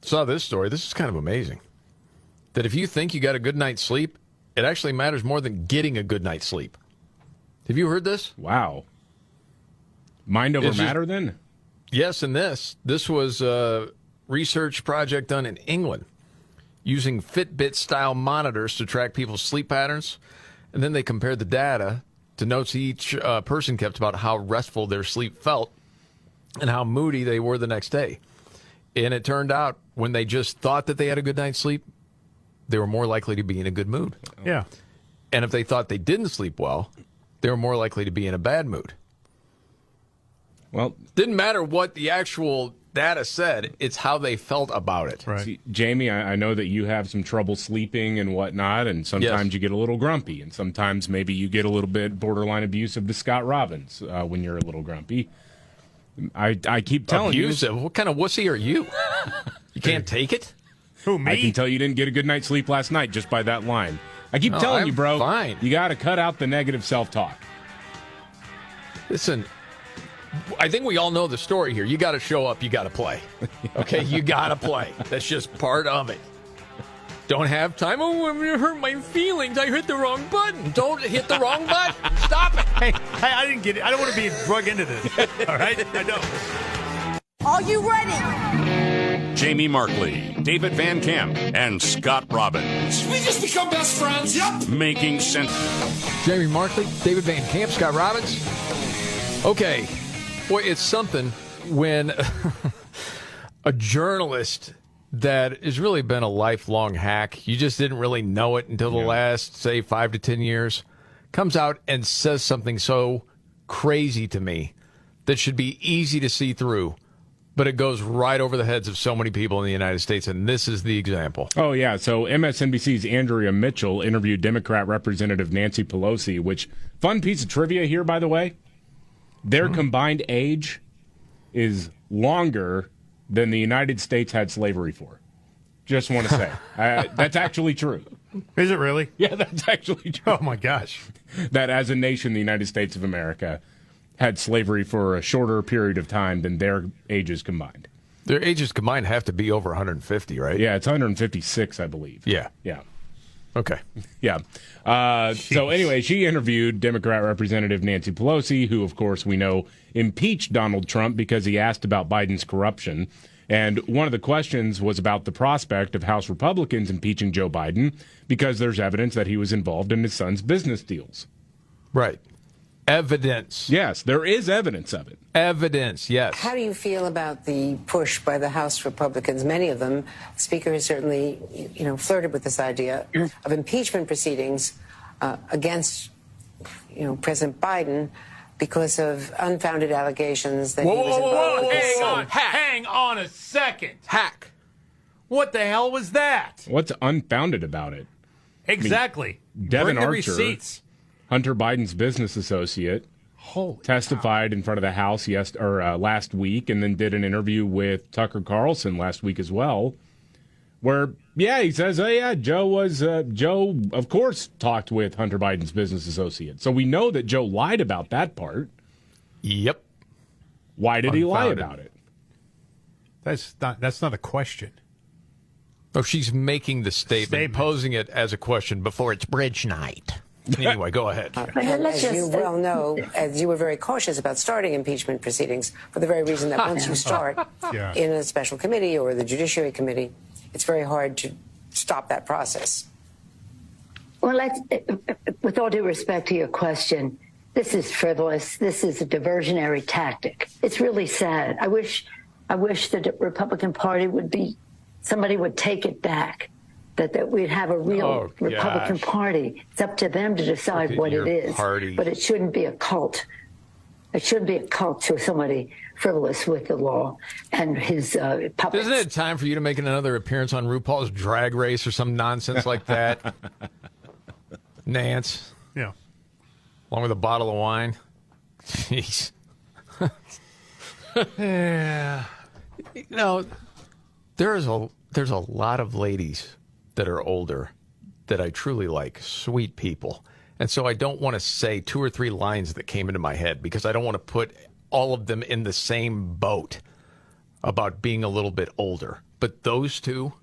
saw this story. This is kind of amazing. That if you think you got a good night's sleep, it actually matters more than getting a good night's sleep. Have you heard this? Wow. Mind over matter, then? Yes, and this was a research project done in England using Fitbit-style monitors to track people's sleep patterns, and then they compared the data to notes each person kept about how restful their sleep felt and how moody they were the next day. And it turned out when they just thought that they had a good night's sleep, they were more likely to be in a good mood. Yeah. And if they thought they didn't sleep well, they were more likely to be in a bad mood. Well, didn't matter what the actual data said, it's how they felt about it. Right. See, Jamie, I know that you have some trouble sleeping and whatnot, and sometimes you get a little grumpy, and sometimes maybe you get a little bit borderline abusive to Scott Robbins when you're a little grumpy. I keep telling abusive? What kind of wussy are you? You can't take it? Who, me? I can tell you didn't get a good night's sleep last night just by that line. I keep telling you, bro. Fine. You got to cut out the negative self-talk. Listen, I think we all know the story here. You got to show up. You got to play. Okay, you got to play. That's just part of it. Don't have time. Oh, I'm going to hurt my feelings. I hit the wrong button. Don't hit the wrong button. Stop it. Hey, I didn't get it. I don't want to be drug into this. All right? I don't. Are you ready? Jamie Markley, David Van Camp, and Scott Robbins. We just become best friends. Yep. Making sense. Jamie Markley, David Van Camp, Scott Robbins. Okay. Boy, it's something when a journalist that has really been a lifelong hack, you just didn't really know it until the last, say, 5 to 10 years, comes out and says something so crazy to me that should be easy to see through, but it goes right over the heads of so many people in the United States, and this is the example. Oh, yeah. So MSNBC's Andrea Mitchell interviewed Democrat Representative Nancy Pelosi, which, fun piece of trivia here, by the way, their combined age is longer than the United States had slavery for. Just want to say. That's actually true. Is it really? Yeah, that's actually true. Oh, my gosh. That as a nation, the United States of America had slavery for a shorter period of time than their ages combined. Their ages combined have to be over 150, right? Yeah, it's 156, I believe. Yeah. Yeah. Okay. Yeah. So anyway, she interviewed Democrat Representative Nancy Pelosi, who, of course, we know impeached Donald Trump because he asked about Biden's corruption. And one of the questions was about the prospect of House Republicans impeaching Joe Biden because there's evidence that he was involved in his son's business deals. Right. Evidence. Yes, there is evidence of it. Evidence, yes. How do you feel about the push by the House Republicans? Many of them, the Speaker has certainly, flirted with this idea of impeachment proceedings against, President Biden because of unfounded allegations that he was involved with his son. Hang on a second. Hack. What the hell was that? What's unfounded about it? Exactly. Devin Bring the Archer, receipts. Hunter Biden's business associate, testified in front of the House last week, and then did an interview with Tucker Carlson last week as well, where he says, Joe of course talked with Hunter Biden's business associate. So we know that Joe lied about that part. Yep. Why did he lie about it? That's not a question. Oh, she's making the statement, posing it as a question before it's bridge night. Anyway, go ahead. As you well know, as you were very cautious about starting impeachment proceedings for the very reason that once you start in a special committee or the Judiciary Committee, it's very hard to stop that process. Well, with all due respect to your question, this is frivolous. This is a diversionary tactic. It's really sad. I wish the Republican Party somebody would take it back. That we'd have a real Republican Party. It's up to them to decide what it is. Party. But it shouldn't be a cult. It shouldn't be a cult to somebody frivolous with the law and his puppets. Isn't it time for you to make another appearance on RuPaul's Drag Race or some nonsense like that? Nance? Yeah. Along with a bottle of wine? Jeez. Yeah. There's a lot of ladies that are older that I truly like, sweet people. And so I don't want to say 2 or 3 lines that came into my head because I don't want to put all of them in the same boat about being a little bit older. But those two,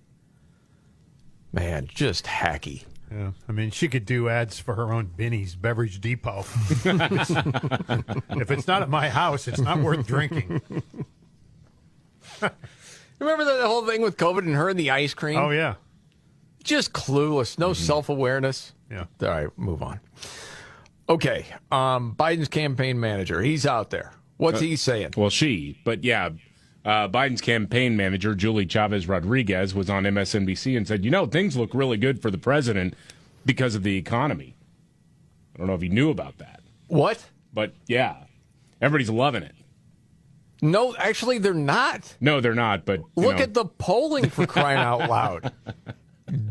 man, just hacky. Yeah, I mean, she could do ads for her own Benny's Beverage Depot. If it's not at my house, it's not worth drinking. Remember the whole thing with COVID and her and the ice cream? Oh, yeah. Just clueless, no self-awareness. Yeah. All right, move on. Okay, Biden's campaign manager, he's out there. What's he saying? Well, Biden's campaign manager, Julie Chavez Rodriguez, was on MSNBC and said, things look really good for the president because of the economy. I don't know if you knew about that. What? But, everybody's loving it. No, actually, they're not. No, they're not, but... Look at the polling, for crying out loud.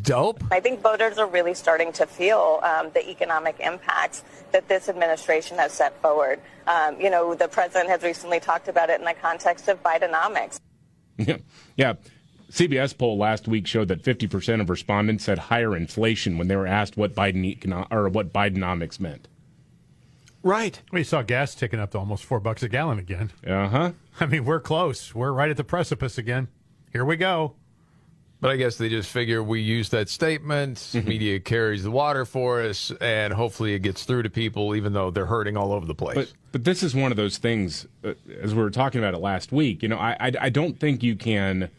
Dope. I think voters are really starting to feel the economic impacts that this administration has set forward. The president has recently talked about it in the context of Bidenomics. Yeah. CBS poll last week showed that 50% of respondents said higher inflation when they were asked what Bidenomics meant. Right. We saw gas ticking up to almost $4 a gallon again. Uh-huh. I mean, we're close. We're right at the precipice again. Here we go. But I guess they just figure we use that statement, media carries the water for us, and hopefully it gets through to people, even though they're hurting all over the place. But this is one of those things, as we were talking about it last week, I don't think you can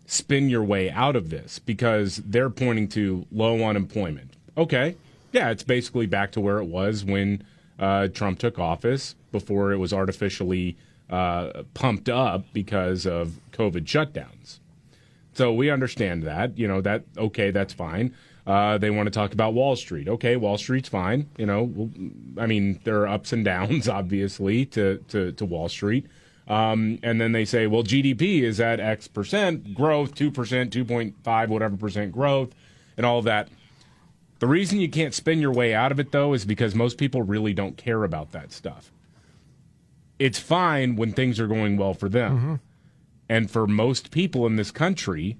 spin your way out of this because they're pointing to low unemployment. Okay, yeah, it's basically back to where it was when Trump took office, before it was artificially pumped up because of COVID shutdowns. So we understand that, that's fine. They want to talk about Wall Street. Okay, Wall Street's fine. There are ups and downs, obviously, to Wall Street. And then they say, well, GDP is at X percent growth, 2%, 2.5, whatever percent growth, and all of that. The reason you can't spin your way out of it, though, is because most people really don't care about that stuff. It's fine when things are going well for them. Mm-hmm. And for most people in this country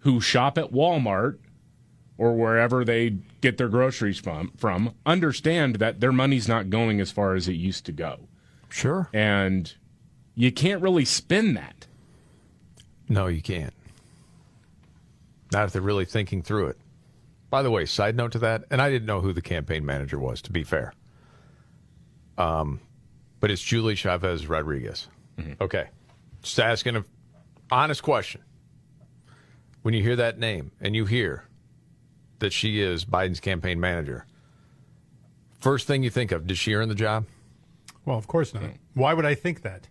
who shop at Walmart or wherever they get their groceries from, understand that their money's not going as far as it used to go. Sure. And you can't really spin that. No, you can't. Not if they're really thinking through it. By the way, side note to that, and I didn't know who the campaign manager was, to be fair. But it's Julie Chavez Rodriguez. Mm-hmm. Okay. Just asking an honest question. When you hear that name and you hear that she is Biden's campaign manager, first thing you think of, did she earn the job? Well, of course not. Why would I think that?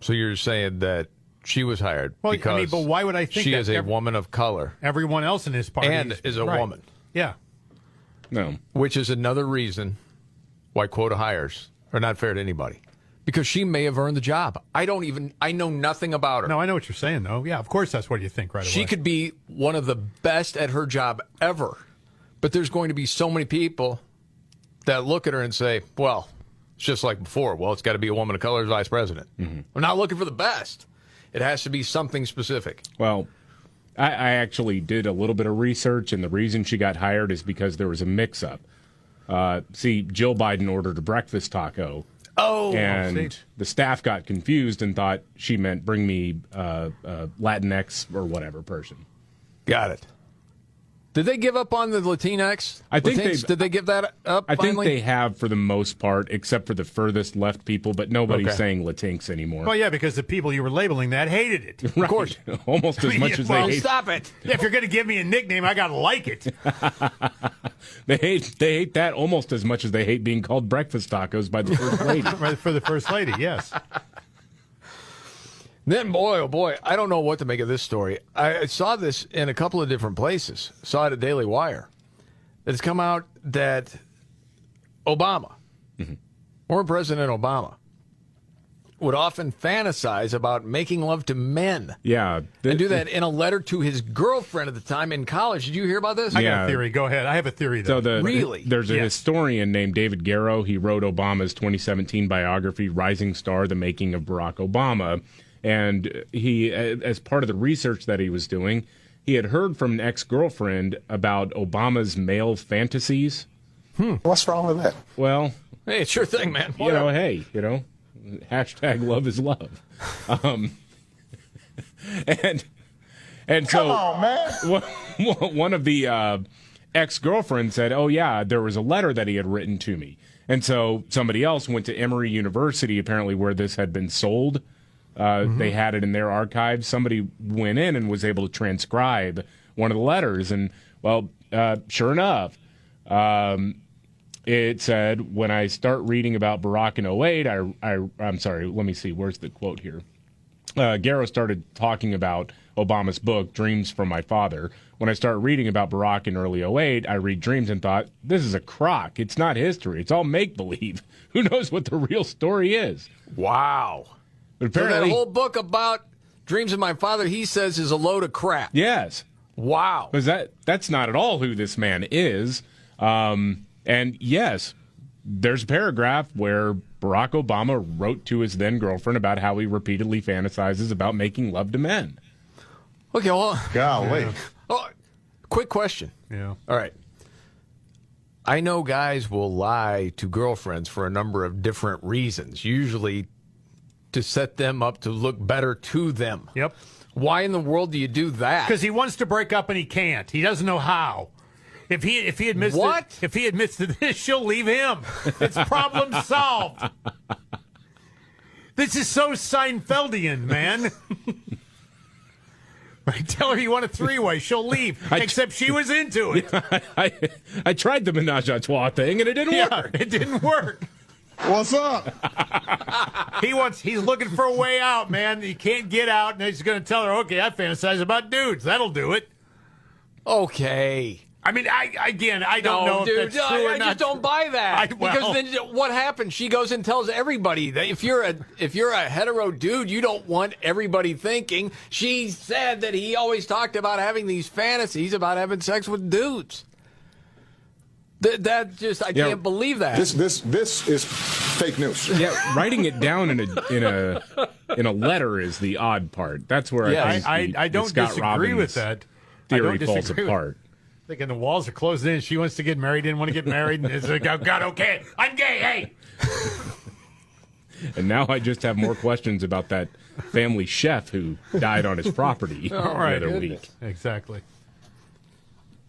So you're saying that she was hired because but why would I think she that? is a woman of color? Everyone else in his party and is a woman. Yeah. No. Which is another reason why quota hires are not fair to anybody. Because she may have earned the job. I know nothing about her. No, I know what you're saying, though. Yeah, of course that's what you think right away. She could be one of the best at her job ever. But there's going to be so many people that look at her and say, well, it's just like before. Well, it's got to be a woman of color as vice president. Mm-hmm. We're not looking for the best. It has to be something specific. Well, I actually did a little bit of research, and the reason she got hired is because there was a mix-up. Jill Biden ordered a breakfast taco. Oh, and the staff got confused and thought she meant bring me Latinx or whatever person. Got it. Did they give up on the Latinx? I think did they give that up? I finally? think they have for the most part, except for the furthest left people. But nobody's saying Latinx anymore. Well, yeah, because the people you were labeling that hated it. Right. Of course, almost as much as they hate. Stop it! Yeah, if you're going to give me a nickname, I got to like it. They hate that almost as much as they hate being called breakfast tacos by the first lady. Right, for the first lady, yes. Then, boy, oh boy, I don't know what to make of this story. I saw this in a couple of different places. Saw it at Daily Wire. It's come out that Obama, former President Obama, would often fantasize about making love to men. Yeah. And do that in a letter to his girlfriend at the time in college. Did you hear about this? I got a theory. Go ahead. I have a theory, though. Really? There's a historian named David Garrow. He wrote Obama's 2017 biography, Rising Star, The Making of Barack Obama. And he, as part of the research that he was doing, he had heard from an ex-girlfriend about Obama's male fantasies. What's wrong with that? Well, hey, it's your thing, man. Hashtag love is love. And so, come on, man. One of the ex-girlfriends said, oh, yeah, there was a letter that he had written to me. And so somebody else went to Emory University, apparently, where this had been sold. They had it in their archives. Somebody went in and was able to transcribe one of the letters. And, well, sure enough, it said, when I start reading about Barack in 08, I'm sorry, let me see, where's the quote here? Garrow started talking about Obama's book, Dreams from My Father. When I started reading about Barack in early 08, I read Dreams and thought, this is a crock. It's not history. It's all make-believe. Who knows what the real story is? Wow. But apparently, so that whole book about Dreams of My Father, he says, is a load of crap. Yes. Wow. Because that's not at all who this man is. And yes, there's a paragraph where Barack Obama wrote to his then-girlfriend about how he repeatedly fantasizes about making love to men. Okay, well... Golly. Oh, quick question. Yeah. All right. I know guys will lie to girlfriends for a number of different reasons, usually to set them up to look better to them. Yep. Why in the world do you do that? Because he wants to break up and he can't. He doesn't know how. If he admits if he admits to this, she'll leave him. It's problem solved. This is so Seinfeldian, man. I tell her you want a three-way, she'll leave. Except she was into it. I tried the menage a trois thing and it didn't work. It didn't work. What's up? He's looking for a way out, man. He can't get out, and he's going to tell her, okay, I fantasize about dudes. That'll do it. Okay. I mean, I don't know if that's true or I not. just don't buy that. Because then what happens? She goes and tells everybody that if you're a hetero dude, you don't want everybody thinking. She said that he always talked about having these fantasies about having sex with dudes. That just I can't believe that. This is fake news. Yeah, writing it down in a letter is the odd part. That's where I don't Scott disagree Robbins with that. Theory falls apart. Thinking the walls are closed in. She wants to get married. Didn't want to get married. And it's like, oh God, okay, I'm gay. Hey. And now I just have more questions about that family chef who died on his property the other week. Exactly.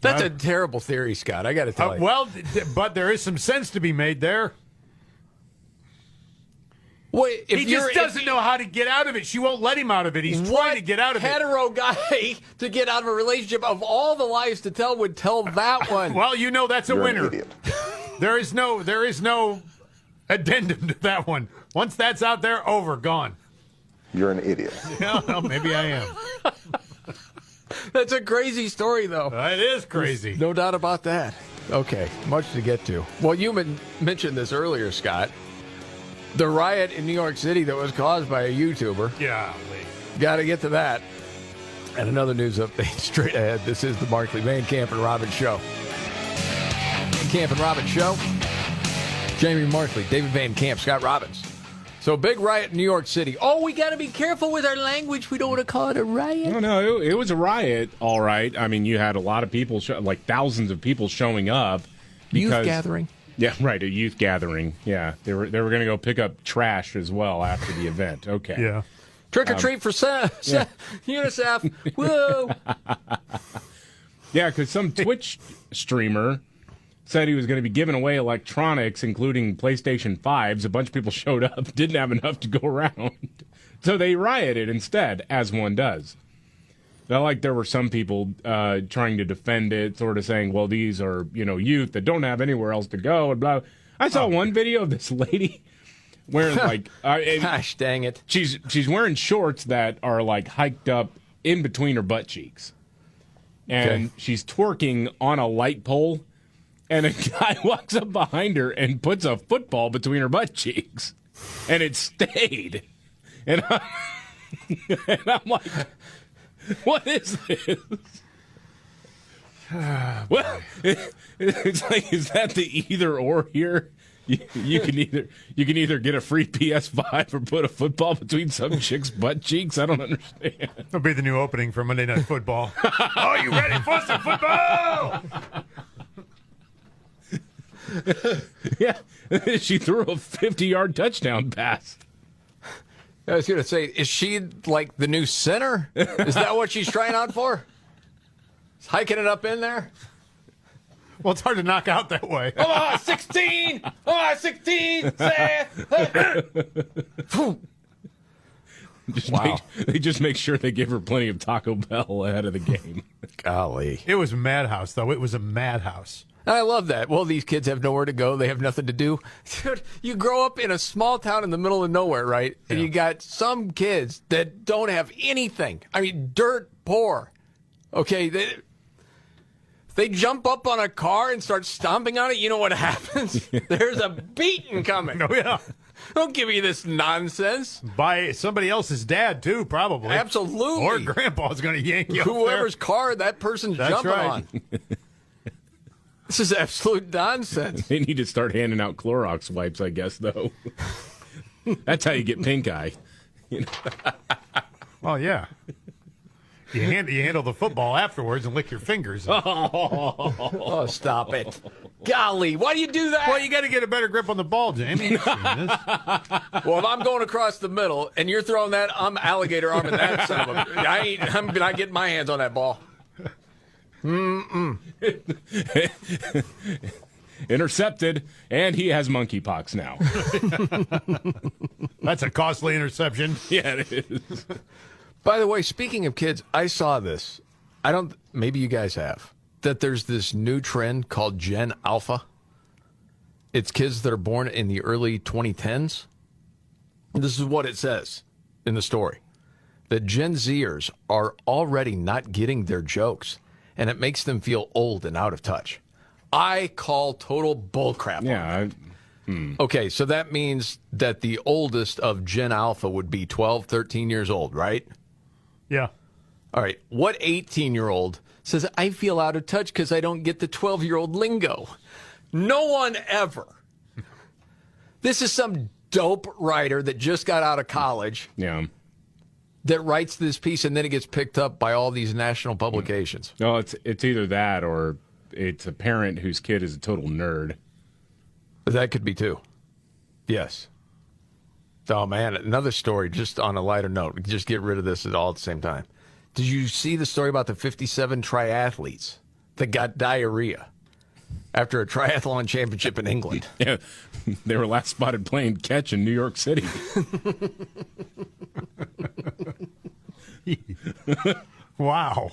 That's a terrible theory, Scott. I got to tell you. Well, but there is some sense to be made there. Wait, he just doesn't know how to get out of it. She won't let him out of it. He's trying to get out of it. Hetero guy to get out of a relationship of all the lies to tell would tell that one. Well, you know that's a winner. There is no addendum to that one. Once that's out there, over, gone. You're an idiot. Yeah, well, maybe I am. That's a crazy story, though. It is crazy. There's no doubt about that. Okay, much to get to. Well, you mentioned this earlier, Scott. The riot in New York City that was caused by a YouTuber. Yeah. Got to get to that. And another news update straight ahead. This is the Markley, Van Camp, and Robbins Show. Van Camp and Robbins Show. Jamie Markley, David Van Camp, Scott Robbins. So, big riot in New York City. Oh, we got to be careful with our language. We don't want to call it a riot. No, it was a riot, all right. I mean, you had a lot of people, like thousands of people showing up. Youth gathering. Yeah, right, a youth gathering. Yeah, they were going to go pick up trash as well after the event. Okay. Yeah. Trick or treat for UNICEF. Woo! Yeah, because some Twitch streamer said he was going to be giving away electronics, including PlayStation 5s. A bunch of people showed up, didn't have enough to go around. So they rioted instead, as one does. Felt like there were some people trying to defend it, sort of saying, well, these are, youth that don't have anywhere else to go, and blah. I saw one video of this lady wearing, like... Gosh, dang it. She's wearing shorts that are, like, hiked up in between her butt cheeks. And she's twerking on a light pole, and a guy walks up behind her and puts a football between her butt cheeks. And it stayed. And I'm like... What is this? Well, it's like, is that the either or here? You can either get a free PS5 or put a football between some chick's butt cheeks. I don't understand. That'll be the new opening for Monday Night Football. Are you ready for some football? Yeah, she threw a 50-yard touchdown pass. I was going to say, is she like the new center? Is that what she's trying out for? Hiking it up in there? Well, it's hard to knock out that way. Oh, 16! Oh, 16! They just make sure they give her plenty of Taco Bell ahead of the game. Golly. It was a madhouse, though. It was a madhouse. I love that. Well, these kids have nowhere to go. They have nothing to do. Dude, you grow up in a small town in the middle of nowhere, right? And you got some kids that don't have anything. I mean, dirt poor. Okay, they jump up on a car and start stomping on it. You know what happens? There's a beating coming. Oh, yeah. Don't give me this nonsense. By somebody else's dad, too, probably. Absolutely. Or grandpa's going to yank you Whoever's car that person's jumping on. This is absolute nonsense. They need to start handing out Clorox wipes, I guess, though. That's how you get pink eye. Well, yeah. You handle the football afterwards and lick your fingers. Oh, stop it. Golly, why do you do that? Well, you got to get a better grip on the ball, Jamie. Well, if I'm going across the middle and you're throwing that, I'm alligator arming that son of a... I'm not getting my hands on that ball. Intercepted, and he has monkeypox now. That's a costly interception. Yeah, it is. By the way, speaking of kids, I saw this. Maybe you guys have. That there's this new trend called Gen Alpha. It's kids that are born in the early 2010s. This is what it says in the story. That Gen Xers are already not getting their jokes, and it makes them feel old and out of touch. I call total bullcrap. Yeah. Okay, so that means that the oldest of Gen Alpha would be 12, 13 years old, right? Yeah. All right. What 18-year-old says, I feel out of touch because I don't get the 12-year-old lingo? No one ever. This is some dope writer that just got out of college. Yeah. That writes this piece, and then it gets picked up by all these national publications. No, it's either that or it's a parent whose kid is a total nerd. That could be too. Yes. Oh, man, another story, just on a lighter note. Just get rid of this all at the same time. Did you see the story about the 57 triathletes that got diarrhea after a triathlon championship in England? Yeah, they were last spotted playing catch in New York City. Wow.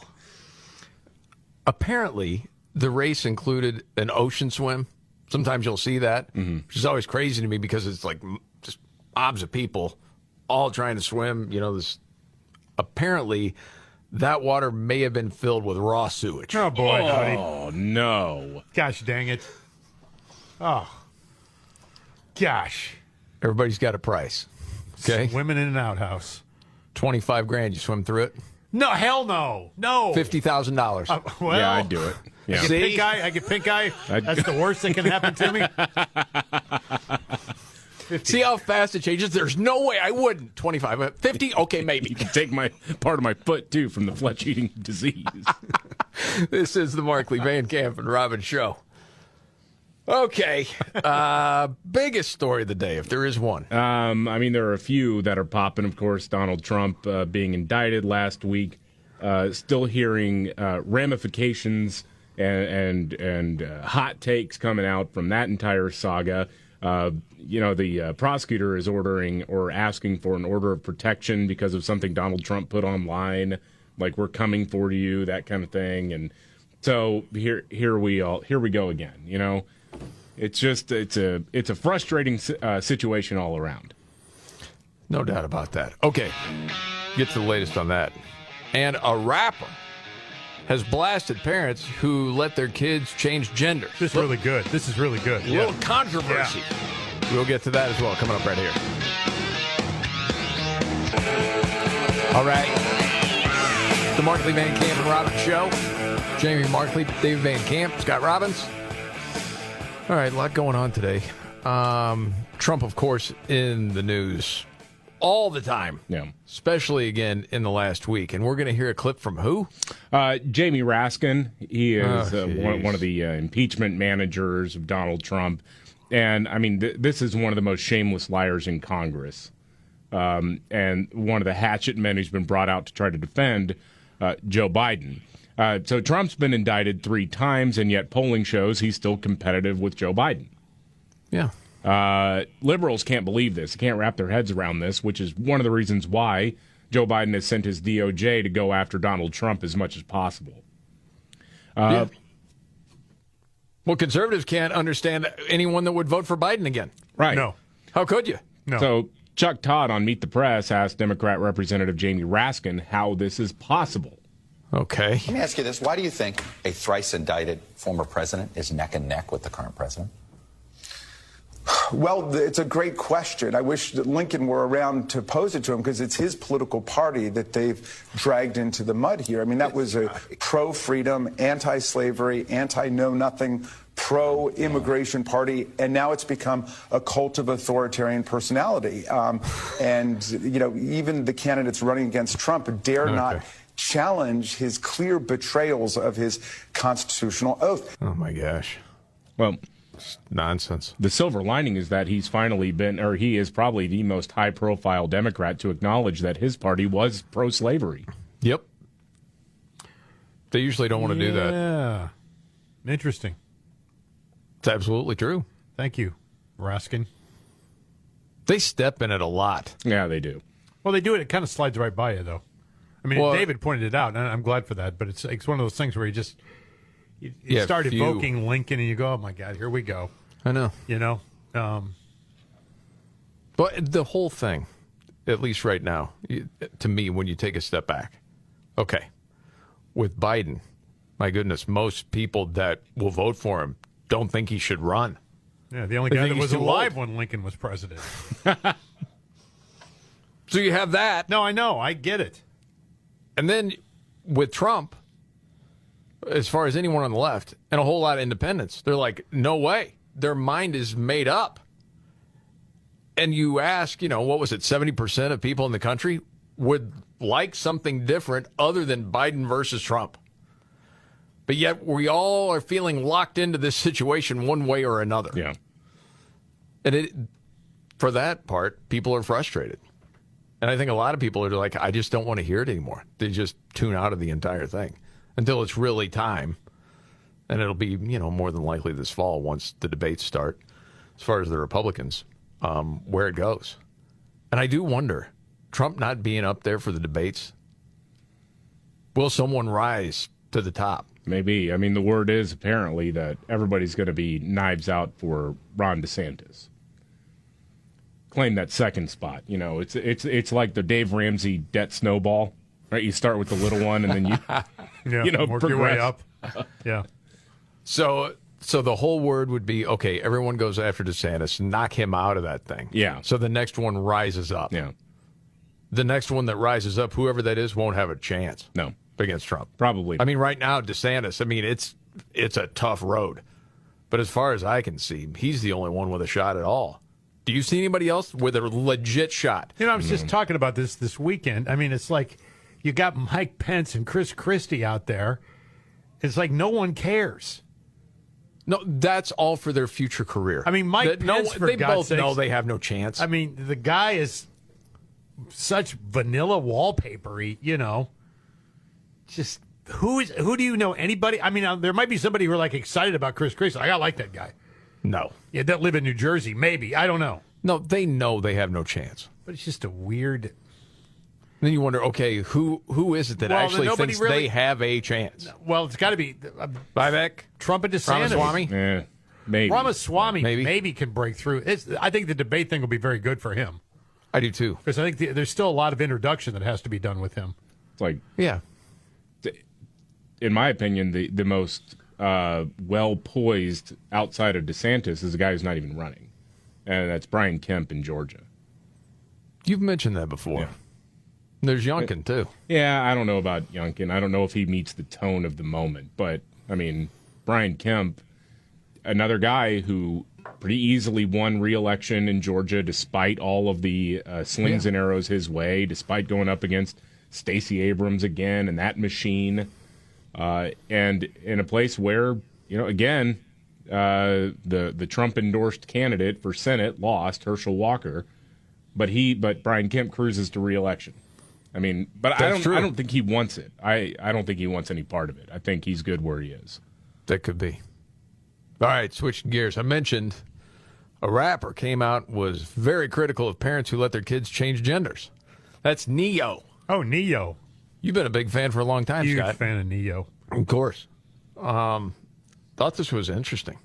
Apparently, the race included an ocean swim. Sometimes you'll see that, which is always crazy to me because it's like just mobs of people all trying to swim. You know, this. Apparently, that water may have been filled with raw sewage. Oh, boy, buddy. Oh, no. Gosh dang it. Oh. Gosh. Everybody's got a price. Okay? Swimming in an outhouse. 25 grand, you swim through it? No, hell no. No. $50,000. Well, yeah, I'd do it. Yeah. I get pink eye. That's the worst that can happen to me. 50. See how fast it changes? There's no way I wouldn't. 25. 50? Okay, maybe. You can take part of my foot, too, from the flesh-eating disease. This is the Markley, Van Camp, and Robbins Show. Okay. Biggest story of the day, if there is one. I mean, there are a few that are popping. Of course, Donald Trump being indicted last week. Still hearing ramifications and hot takes coming out from that entire saga. The prosecutor is ordering or asking for an order of protection because of something Donald Trump put online, like "we're coming for you," that kind of thing. And so here we go again. You know, it's a frustrating situation all around. No doubt about that. Okay, get to the latest on that. And a rapper has blasted parents who let their kids change genders. This is really good. A little controversy. Yeah. We'll get to that as well, coming up right here. All right. The Markley, Van Camp, and Robbins Show. Jamie Markley, David Van Camp, Scott Robbins. All right, a lot going on today. Trump, of course, in the news all the time. Yeah. Especially, again, in the last week. And we're going to hear a clip from who? Jamie Raskin. He is one of the impeachment managers of Donald Trump. And, I mean, this is one of the most shameless liars in Congress. And one of the hatchet men who's been brought out to try to defend Joe Biden. So Trump's been indicted 3 times, and yet polling shows he's still competitive with Joe Biden. Yeah. Liberals can't believe this. They can't wrap their heads around this, which is one of the reasons why Joe Biden has sent his DOJ to go after Donald Trump as much as possible. Yeah. Well, conservatives can't understand anyone that would vote for Biden again. Right. No. How could you? No. So Chuck Todd on Meet the Press asked Democrat Representative Jamie Raskin how this is possible. Okay. Let me ask you this. Why do you think a thrice indicted former president is neck and neck with the current president? Well, it's a great question. I wish that Lincoln were around to pose it to him, because it's his political party that they've dragged into the mud here. I mean, that was a pro-freedom, anti-slavery, anti-know-nothing, pro-immigration party, and now it's become a cult of authoritarian personality. And, you know, even the candidates running against Trump dare not challenge his clear betrayals of his constitutional oath. Oh, my gosh. Well, nonsense. The silver lining is that he is probably the most high-profile Democrat to acknowledge that his party was pro-slavery. Yep. They usually don't want to do that. Yeah. Interesting. It's absolutely true. Thank you, Raskin. They step in it a lot. Yeah, they do. Well, they do it. It kind of slides right by you, though. I mean, David pointed it out, and I'm glad for that. But it's one of those things where you start evoking Lincoln, and you go, "Oh my God, here we go." I know. You know. But the whole thing, at least right now, to me, when you take a step back, okay, with Biden, my goodness, most people that will vote for him don't think he should run. Yeah, the only guy that was alive when Lincoln was president. So you have that. No, I know. I get it. And then with Trump, as far as anyone on the left, and a whole lot of independents, they're like, no way. Their mind is made up. And you ask, what was it, 70% of people in the country would like something different other than Biden versus Trump. But yet we all are feeling locked into this situation one way or another. Yeah. And for that part, people are frustrated. And I think a lot of people are like, I just don't want to hear it anymore. They just tune out of the entire thing until it's really time. And it'll be, more than likely this fall once the debates start, as far as the Republicans, where it goes. And I do wonder, Trump not being up there for the debates, will someone rise to the top? Maybe. I mean, the word is apparently that everybody's going to be knives out for Ron DeSantis. Claim that second spot. It's like the Dave Ramsey debt snowball, right? You start with the little one, and then you work progress your way up. Yeah. So the whole word would be, okay, everyone goes after DeSantis, knock him out of that thing. Yeah. So the next one rises up. Yeah. The next one that rises up, whoever that is, won't have a chance. No. Against Trump. Probably. I mean, right now, DeSantis, it's a tough road. But as far as I can see, he's the only one with a shot at all. Do you see anybody else with a legit shot? I was just talking about this weekend. I mean, it's like you got Mike Pence and Chris Christie out there. It's like no one cares. No, that's all for their future career. I mean, Mike Pence, for they God's both sakes, know they have no chance. I mean, the guy is such vanilla wallpapery, Just who do you know? Anybody? I mean, there might be somebody who are like excited about Chris Christie. I like that guy. No. Yeah, that live in New Jersey, maybe. I don't know. No, they know they have no chance. But it's just a weird. Then you wonder, okay, who is it that actually thinks they have a chance? Well, it's got to be Beck, Trump and DeSantis. Ramaswamy? Yeah, maybe. Ramaswamy maybe can break through. I think the debate thing will be very good for him. I do too. Because I think there's still a lot of introduction that has to be done with him. Yeah. In my opinion, the most well-poised outside of DeSantis is a guy who's not even running. And that's Brian Kemp in Georgia. You've mentioned that before. Yeah. There's Youngkin, too. Yeah, I don't know about Youngkin. I don't know if he meets the tone of the moment. But, I mean, Brian Kemp, another guy who pretty easily won re-election in Georgia despite all of the slings and arrows his way, despite going up against Stacey Abrams again and that machine. And in a place where, again, the Trump-endorsed candidate for Senate lost, Herschel Walker, but Brian Kemp cruises to re-election. I mean, but I don't think he wants it. I don't think he wants any part of it. I think he's good where he is. That could be. All right, switching gears. I mentioned a rapper came out, was very critical of parents who let their kids change genders. That's Neo. Oh, Neo. You've been a big fan for a long time, Scott. Huge fan of Neo. Of course. Thought this was interesting.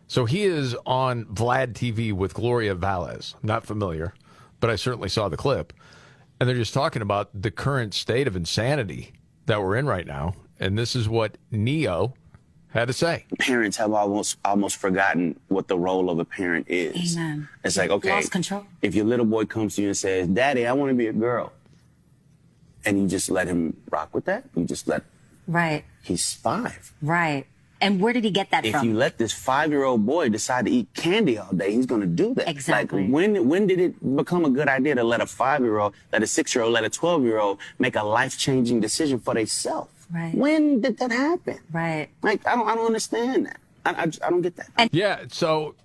So he is on Vlad TV with Gloria Valez. I'm not familiar, but I certainly saw the clip. And they're just talking about the current state of insanity that we're in right now. And this is what Neo had to say. Parents have almost forgotten what the role of a parent is. Amen. It's like, okay, Lost control. If your little boy comes to you and says, Daddy, I want to be a girl, and you just let him rock with that, Right. He's 5. Right. And where did he get that if from? If you let this 5-year-old boy decide to eat candy all day, he's going to do that. Exactly. Like, when did it become a good idea to let a 5-year-old, let a 6-year-old, let a 12-year-old make a life-changing decision for themselves? Right. When did that happen? Right. Like, I don't understand that. I don't get that. Yeah, so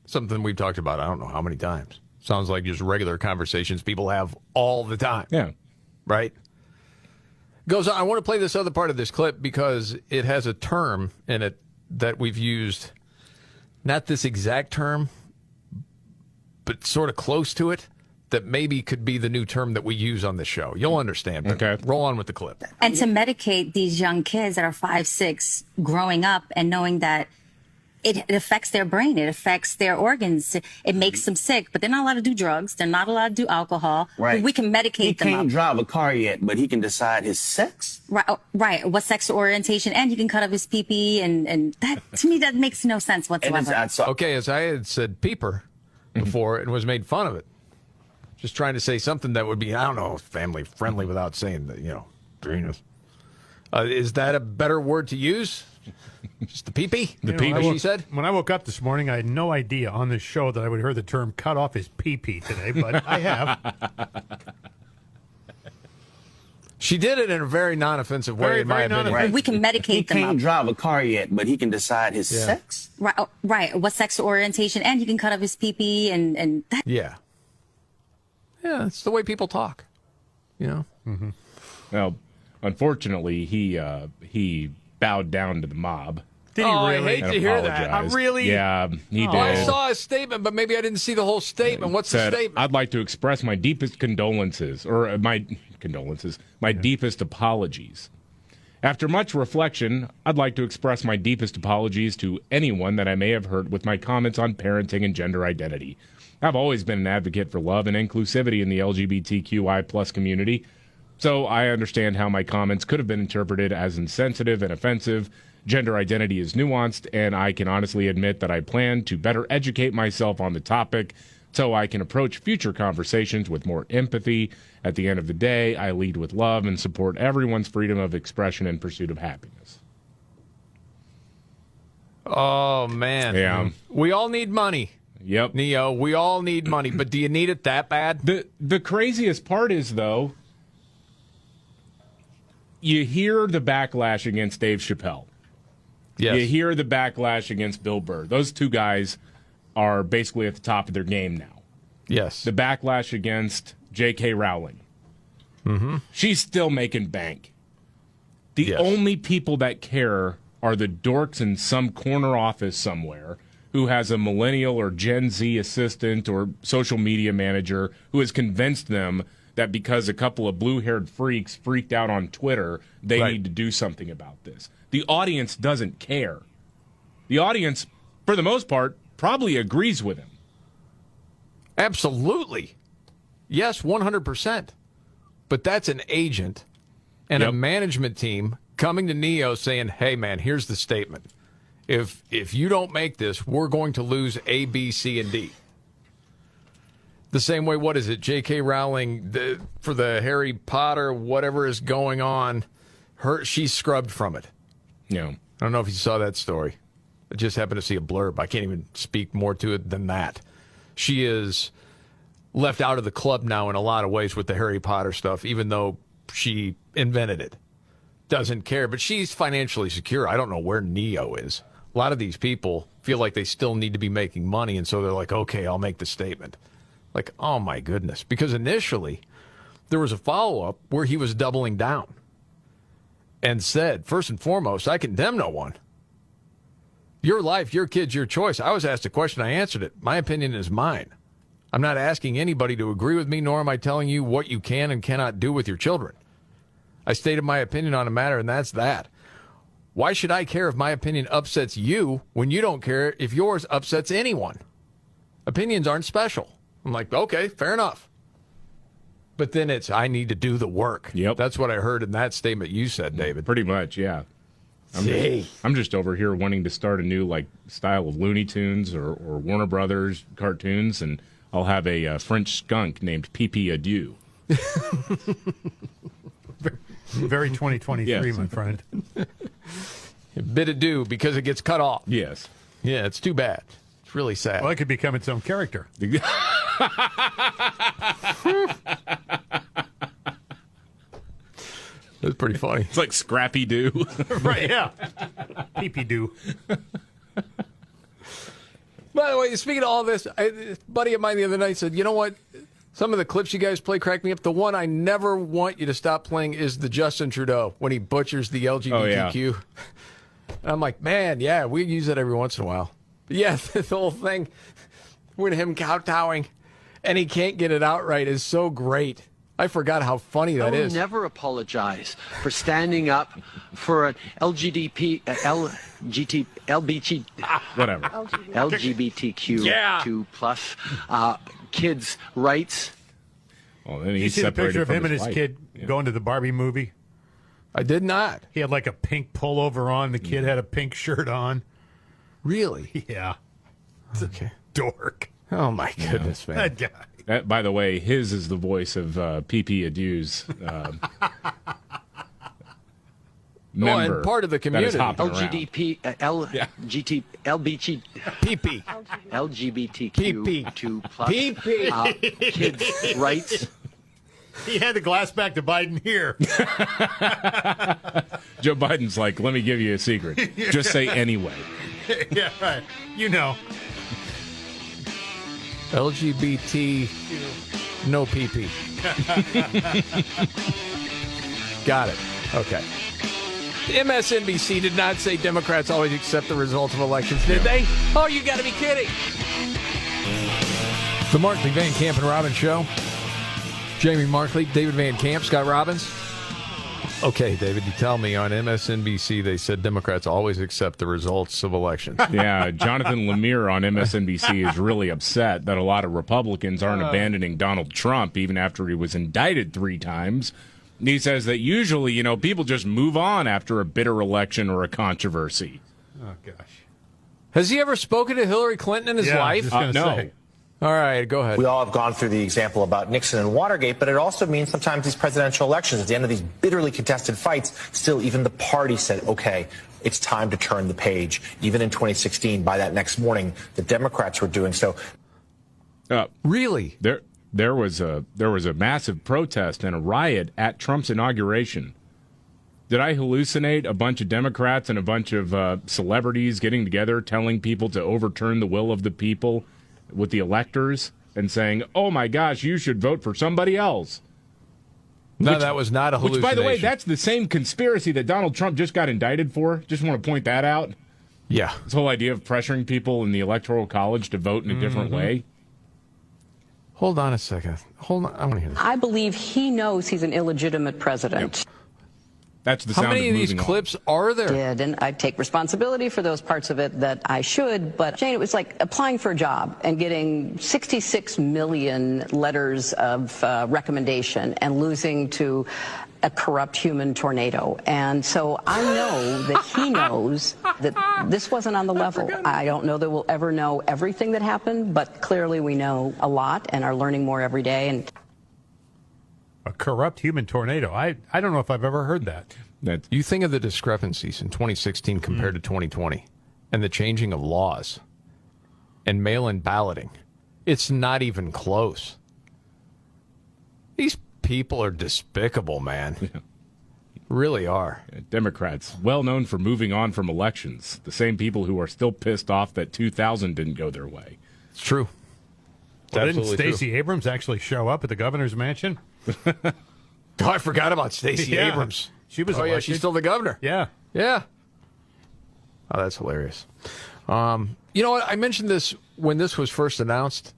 something we've talked about, I don't know how many times. Sounds like just regular conversations people have all the time. Yeah. Right? Goes on. I want to play this other part of this clip because it has a term in it that we've used, not this exact term, but sort of close to it, that maybe could be the new term that we use on the show. You'll understand. But okay. Roll on with the clip. And to medicate these young kids that are 5, 6 growing up and knowing that it affects their brain, it affects their organs, it makes them sick, but they're not allowed to do drugs, they're not allowed to do alcohol. Right. We can medicate them. He can't drive a car yet, but he can decide his sex. Right, right. What sex orientation, and he can cut off his pee-pee, and that, to me, that makes no sense whatsoever. Okay, as I had said peeper before and was made fun of it. Just trying to say something that would be, I don't know, family friendly without saying that, penis. Is that a better word to use? Just the pee-pee? The pee-pee, she said? When I woke up this morning, I had no idea on this show that I would hear the term cut off his pee-pee today, but I have. She did it in a very non-offensive way, in my opinion. Right. We can medicate he them. He can't drive a car yet, but he can decide his sex. Right, right. What sex orientation, and he can cut off his pee-pee, and that. Yeah. Yeah, it's the way people talk, Mm-hmm. Well, unfortunately, he bowed down to the mob. Did he really? I hate to hear that. Really? Yeah, he did. Well, I saw his statement, but maybe I didn't see the whole statement. What's the statement? I'd like to express my deepest condolences, or my deepest apologies. After much reflection, I'd like to express my deepest apologies to anyone that I may have hurt with my comments on parenting and gender identity. I've always been an advocate for love and inclusivity in the LGBTQI plus community, so I understand how my comments could have been interpreted as insensitive and offensive. Gender identity is nuanced, and I can honestly admit that I plan to better educate myself on the topic so I can approach future conversations with more empathy. At the end of the day, I lead with love and support everyone's freedom of expression and pursuit of happiness. Oh, man. Yeah. We all need money. Yep. Neo, we all need money, but do you need it that bad? The craziest part is, though, you hear the backlash against Dave Chappelle. Yes. You hear the backlash against Bill Burr. Those two guys are basically at the top of their game now. Yes. The backlash against J.K. Rowling. Mm-hmm. She's still making bank. The only people that care are the dorks in some corner office somewhere who has a millennial or Gen Z assistant or social media manager who has convinced them that because a couple of blue-haired freaks freaked out on Twitter, they need to do something about this. The audience doesn't care. The audience, for the most part, probably agrees with him. Absolutely. Yes, 100%. But that's an agent and a management team coming to Neo saying, hey, man, here's the statement. If you don't make this, we're going to lose A, B, C, and D. The same way, what is it, J.K. Rowling, for the Harry Potter, whatever is going on, she's scrubbed from it. Yeah. I don't know if you saw that story. I just happened to see a blurb. I can't even speak more to it than that. She is left out of the club now in a lot of ways with the Harry Potter stuff, even though she invented it. Doesn't care, but she's financially secure. I don't know where Neo is. A lot of these people feel like they still need to be making money, and so they're like, okay, I'll make the statement. Like, oh my goodness. Because initially, there was a follow-up where he was doubling down and said, first and foremost, I condemn no one. Your life, your kids, your choice. I was asked a question, I answered it. My opinion is mine. I'm not asking anybody to agree with me, nor am I telling you what you can and cannot do with your children. I stated my opinion on a matter, and that's that. Why should I care if my opinion upsets you when you don't care if yours upsets anyone? Opinions aren't special. I'm like, okay, fair enough. But then it's, I need to do the work. Yep. That's what I heard in that statement you said, David. Pretty much, yeah. I'm just over here wanting to start a new style of Looney Tunes or Warner Brothers cartoons, and I'll have a French skunk named Pee-Pee Adieu. Very 2023, my friend. Bid adieu because it gets cut off. Yes. Yeah, it's too bad. It's really sad. Well, it could become its own character. That's pretty funny. It's like Scrappy Doo. Right, yeah. Pee-Pee Doo. By the way, speaking of all this, a buddy of mine the other night said, you know what? Some of the clips you guys play crack me up. The one I never want you to stop playing is the Justin Trudeau when he butchers the LGBTQ. And I'm like, man, yeah, we use it every once in a while. But yeah, this whole thing with him kowtowing and he can't get it out right is so great. I forgot how funny that is. I will never apologize for standing up for an LGBTQ2 plus kids' rights. Well, then you see the picture of him and his kid going to the Barbie movie? I did not. He had like a pink pullover on. The kid had a pink shirt on. Really? Yeah. Okay. Dork. Oh, my goodness, man. That guy. That, by the way, his is the voice of P.P. Adew's member. And part of the community. LGBTQ2 plus kids' rights. He had the glass back to Biden here. Joe Biden's like, let me give you a secret. Just say anyway. Yeah, right. You know. LGBT, no pee-pee. Got it. Okay. MSNBC did not say Democrats always accept the results of elections, did they? Oh, you got to be kidding. The Markley, Van Camp, and Robbins Show. Jamie Markley, David Van Camp, Scott Robbins. Okay, David, you tell me on MSNBC they said Democrats always accept the results of elections. Yeah, Jonathan Lemire on MSNBC is really upset that a lot of Republicans aren't abandoning Donald Trump even after he was indicted 3 times. He says that usually, people just move on after a bitter election or a controversy. Oh, gosh. Has he ever spoken to Hillary Clinton in his life? No. Say. All right, go ahead. We all have gone through the example about Nixon and Watergate, but it also means sometimes these presidential elections, at the end of these bitterly contested fights, still even the party said, okay, it's time to turn the page. Even in 2016, by that next morning, the Democrats were doing so. Really? There was a massive protest and a riot at Trump's inauguration. Did I hallucinate a bunch of Democrats and a bunch of celebrities getting together telling people to overturn the will of the people with the electors and saying, oh my gosh, you should vote for somebody else? No, that was not a hallucination. Which, by the way, that's the same conspiracy that Donald Trump just got indicted for. Just want to point that out. Yeah. This whole idea of pressuring people in the Electoral College to vote in a different way. Hold on a second. Hold on. I want to hear this. I believe he knows he's an illegitimate president. Yep. That's the sound How many of these clips are there? And I take responsibility for those parts of it that I should. But, Jane, it was like applying for a job and getting 66 million letters of recommendation and losing to a corrupt human tornado. And so I know that he knows that this wasn't on the level. I don't know that we'll ever know everything that happened, but clearly we know a lot and are learning more every day. And a corrupt human tornado. I don't know if I've ever heard that. You think of the discrepancies in 2016 compared to 2020 and the changing of laws and mail-in balloting. It's not even close. These people are despicable, man. Yeah. Really are. Democrats, well known for moving on from elections. The same people who are still pissed off that 2000 didn't go their way. It's true. Well, didn't Stacey Abrams actually show up at the governor's mansion? Oh, I forgot about Stacey Abrams. She was yeah, she's still the governor. Yeah. Yeah. Oh, that's hilarious. You know what? I mentioned this when this was first announced.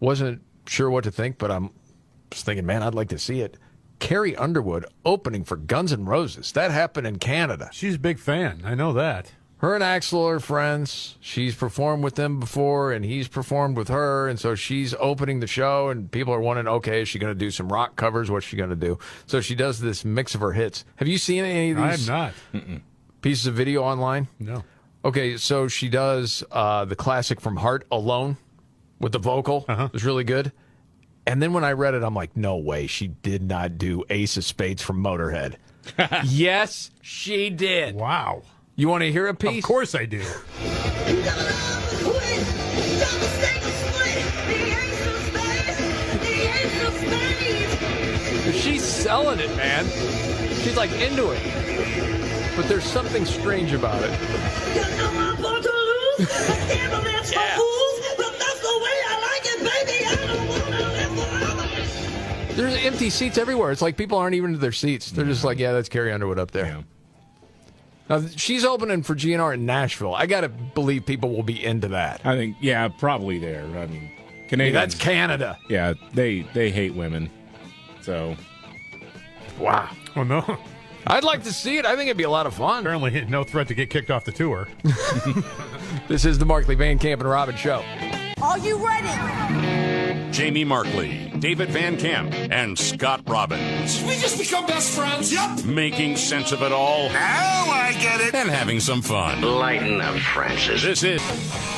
Wasn't sure what to think, but I was thinking, man, I'd like to see it. Carrie Underwood opening for Guns N' Roses. That happened in Canada. She's a big fan. I know that. Her and Axl are friends. She's performed with them before, and he's performed with her, and so she's opening the show, and people are wondering, okay, is she going to do some rock covers? What's she going to do? So she does this mix of her hits. Have you seen any of these I have not. Pieces of video online? No. Okay, so she does the classic from Heart, Alone, with the vocal. It was really good. And then when I read it, I'm like, no way, she did not do Ace of Spades from Motorhead. Yes, she did. Wow. You want to hear a piece? Of course I do. She's selling it, man. She's like into it. But there's something strange about it. Yeah. empty seats everywhere. It's like people aren't even in their seats. They're just like, yeah, that's Carrie Underwood up there. Yeah. Now, she's opening for GNR in Nashville. I got to believe people will be into that. I think, yeah, probably there. I mean, Canadians. That's Canada. Yeah, they hate women. So. Wow. Well, no. I'd like to see it. I think it'd be a lot of fun. Apparently, no threat to get kicked off the tour. This is the Markley, Van Camp, and Robbins Show. Are you ready? Jamie Markley, David Van Camp, and Scott Robbins. We just become best friends. Yep. Making sense of it all. Now I get it. And having some fun. Lighten up, Francis. This is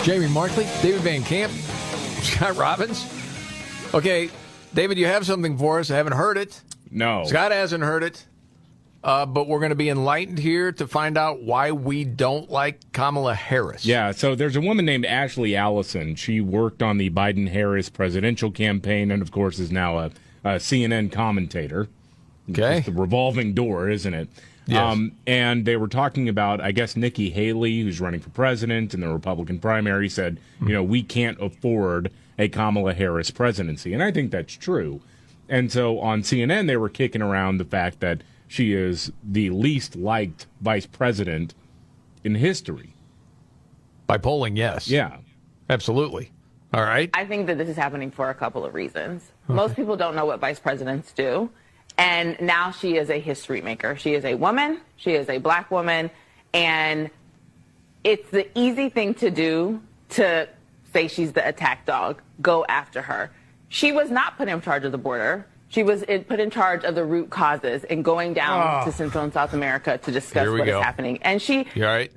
Jamie Markley, David Van Camp, Scott Robbins. Okay, David, you have something for us. I haven't heard it. No. Scott hasn't heard it. But we're going to be enlightened here to find out why we don't like Kamala Harris. Yeah, so there's a woman named Ashley Allison. She worked on the Biden-Harris presidential campaign and, of course, is now a CNN commentator. Okay. It's the revolving door, isn't it? Yes. And they were talking about, I guess, Nikki Haley, who's running for president in the Republican primary, said, we can't afford a Kamala Harris presidency. And I think that's true. And so on CNN, they were kicking around the fact that she is the least liked vice president in history. By polling, yes. Yeah. Absolutely. All right. I think that this is happening for a couple of reasons. Okay. Most people don't know what vice presidents do. And now she is a history maker. She is a woman. She is a black woman. And it's the easy thing to do to say she's the attack dog, go after her. She was not put in charge of the border. She was put in charge of the root causes and going down to Central and South America to discuss what is happening. And she... You all right?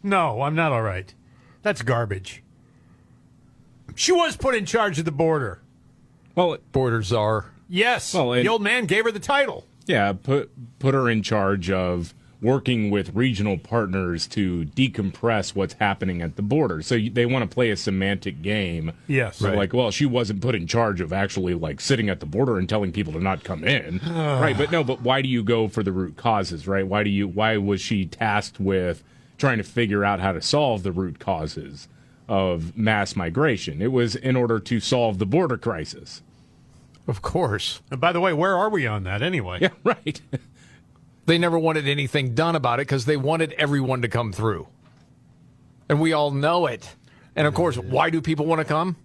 No, I'm not all right. That's garbage. She was put in charge of the border. Well, border czar. Yes. Well, the old man gave her the title. Yeah, put her in charge of working with regional partners to decompress what's happening at the border. So they want to play a semantic game. Yes. So like, well, she wasn't put in charge of actually like sitting at the border and telling people to not come in. Right, but why do you go for the root causes, right? Why was she tasked with trying to figure out how to solve the root causes of mass migration? It was in order to solve the border crisis. Of course. And by the way, where are we on that anyway? Yeah, right. They never wanted anything done about it because they wanted everyone to come through. And we all know it. And, of course, why do people want to come?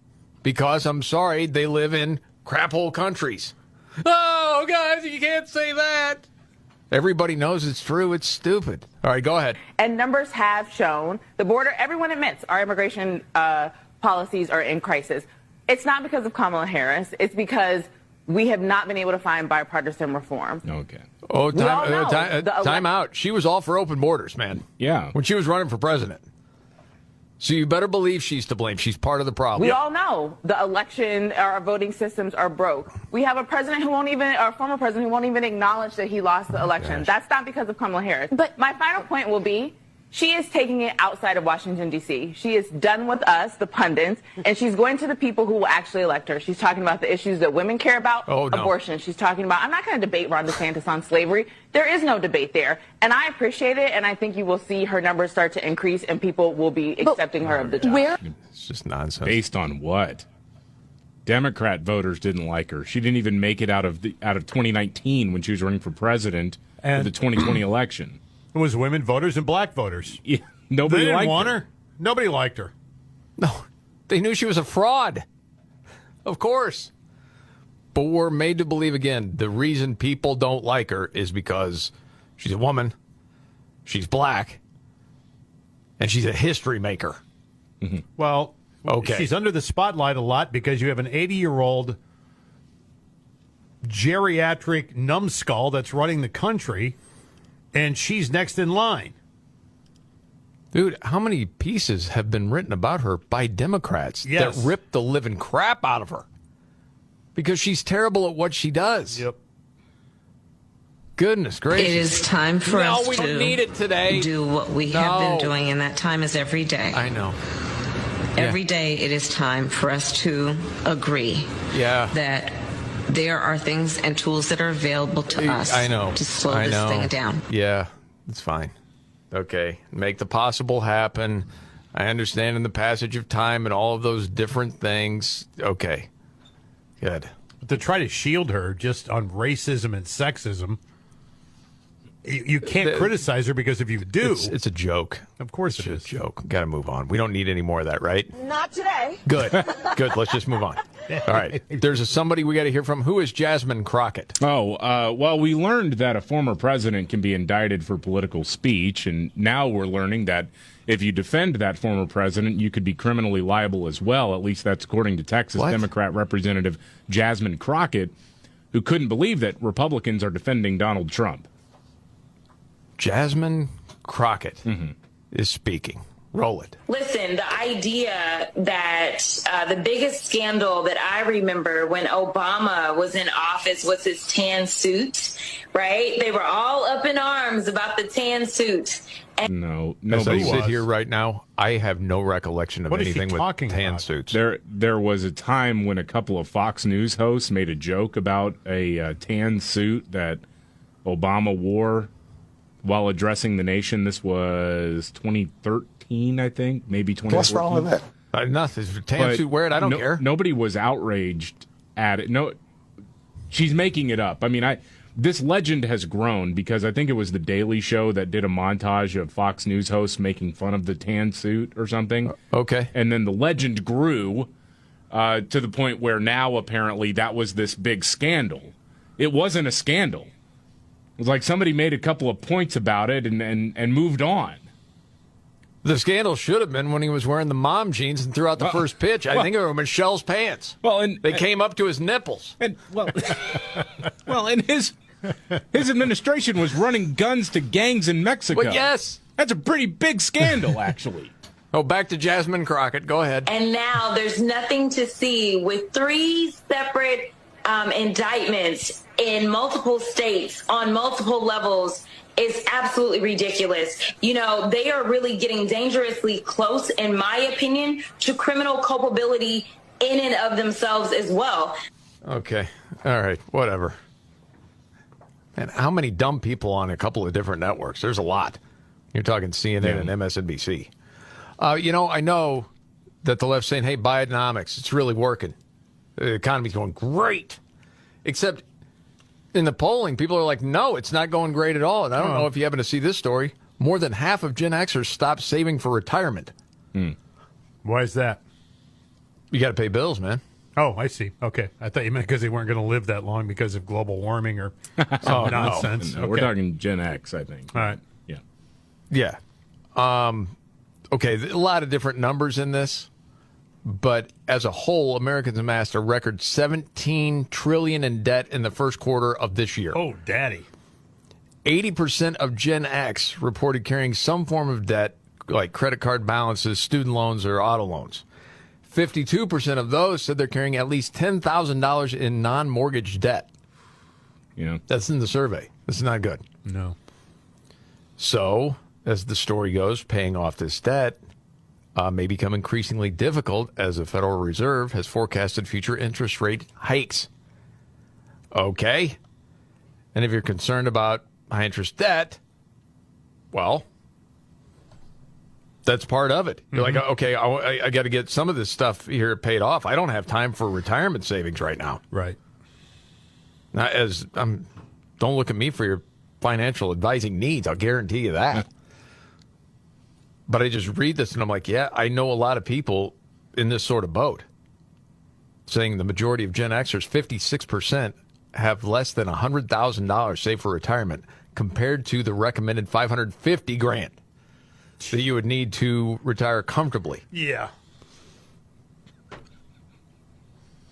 Because, I'm sorry, they live in crap-hole countries. Oh, guys, you can't say that. Everybody knows it's true. It's stupid. All right, go ahead. And numbers have shown the border, everyone admits our immigration policies are in crisis. It's not because of Kamala Harris. It's because we have not been able to find bipartisan reform. Okay. Oh, time out. She was all for open borders, man. Yeah. When she was running for president. So you better believe she's to blame. She's part of the problem. We all know the election, our voting systems are broke. We have a president who won't even, or a former president who won't even acknowledge that he lost the election. That's not because of Kamala Harris. But my final point will be, she is taking it outside of Washington, D.C. She is done with us, the pundits, and she's going to the people who will actually elect her. She's talking about the issues that women care about, abortion. She's talking about, I'm not going to debate Ron DeSantis on slavery. There is no debate there. And I appreciate it, and I think you will see her numbers start to increase, and people will be accepting her of the job. It's just nonsense. Based on what? Democrat voters didn't like her. She didn't even make it out of 2019 when she was running for president for the 2020 election. It was women voters and black voters. Yeah, nobody they didn't liked want her. Nobody liked her. No, they knew she was a fraud. Of course. But we're made to believe again, the reason people don't like her is because she's a woman, she's black, and she's a history maker. Mm-hmm. Well, she's under the spotlight a lot because you have an 80-year-old geriatric numbskull that's running the country, and she's next in line. Dude, how many pieces have been written about her by Democrats that rip the living crap out of her? Because she's terrible at what she does. Yep. Goodness gracious. It is time for us we to don't need it today. Do what we have been doing, and that time is every day. I know. Every day it is time for us to agree that there are things and tools that are available to us to slow this thing down. Yeah, it's fine. Okay, make the possible happen. I understand in the passage of time and all of those different things. Okay, good. To try to shield her just on racism and sexism, you can't criticize her because if you do... It's a joke. Of course it's a joke. Got to move on. We don't need any more of that, right? Not today. Good. Good. Let's just move on. All right. There's somebody we got to hear from. Who is Jasmine Crockett? Well, we learned that a former president can be indicted for political speech, and now we're learning that if you defend that former president, you could be criminally liable as well. At least that's according to Texas Democrat Representative Jasmine Crockett, who couldn't believe that Republicans are defending Donald Trump. Jasmine Crockett is speaking. Roll it. Listen, the idea that the biggest scandal that I remember when Obama was in office was his tan suit, right? They were all up in arms about the tan suit. No, as I sit here right now, I have no recollection of anything with tan suits. There was a time when a couple of Fox News hosts made a joke about a tan suit that Obama wore while addressing the nation. This was 2013, I think, maybe 2014. What's wrong with that? Nothing. Tan suit, wear it. I don't care. Nobody was outraged at it. No, she's making it up. I mean, this legend has grown because I think it was The Daily Show that did a montage of Fox News hosts making fun of the tan suit or something. Okay. And then the legend grew to the point where now apparently that was this big scandal. It wasn't a scandal. It was like somebody made a couple of points about it and moved on. The scandal should have been when he was wearing the mom jeans and threw out the first pitch. I think it were Michelle's pants. Well, and they came up to his nipples. And and his administration was running guns to gangs in Mexico. Well, yes, that's a pretty big scandal, actually. Oh, back to Jasmine Crockett. Go ahead. And now there's nothing to see with 3 separate indictments in multiple states on multiple levels is absolutely ridiculous. You know, they are really getting dangerously close, in my opinion, to criminal culpability in and of themselves as well. Okay. All right. Whatever. And how many dumb people on a couple of different networks? There's a lot. You're talking CNN and MSNBC. I know that the left's saying, hey, Bidenomics, it's really working. The economy's going great. Except in the polling, people are like, no, it's not going great at all. And I don't know if you happen to see this story. More than half of Gen Xers stopped saving for retirement. Why is that? You got to pay bills, man. Oh, I see. Okay. I thought you meant because they weren't going to live that long because of global warming or some nonsense. No, we're talking Gen X, I think. All right. Yeah. Yeah. Okay, a lot of different numbers in this. But as a whole, Americans amassed a record $17 trillion in debt in the first quarter of this year. Oh, daddy. 80% of Gen X reported carrying some form of debt, like credit card balances, student loans, or auto loans. 52% of those said they're carrying at least $10,000 in non-mortgage debt. Yeah. That's in the survey. This is not good. No. So, as the story goes, paying off this debt may become increasingly difficult as the Federal Reserve has forecasted future interest rate hikes. Okay. And if you're concerned about high interest debt, well, that's part of it. You're like, okay, I got to get some of this stuff here paid off. I don't have time for retirement savings right now. Right. Now, don't look at me for your financial advising needs. I'll guarantee you that. But I just read this and I'm like, yeah, I know a lot of people in this sort of boat, saying the majority of Gen Xers, 56%, have less than $100,000 saved for retirement compared to the recommended $550,000 that you would need to retire comfortably. Yeah.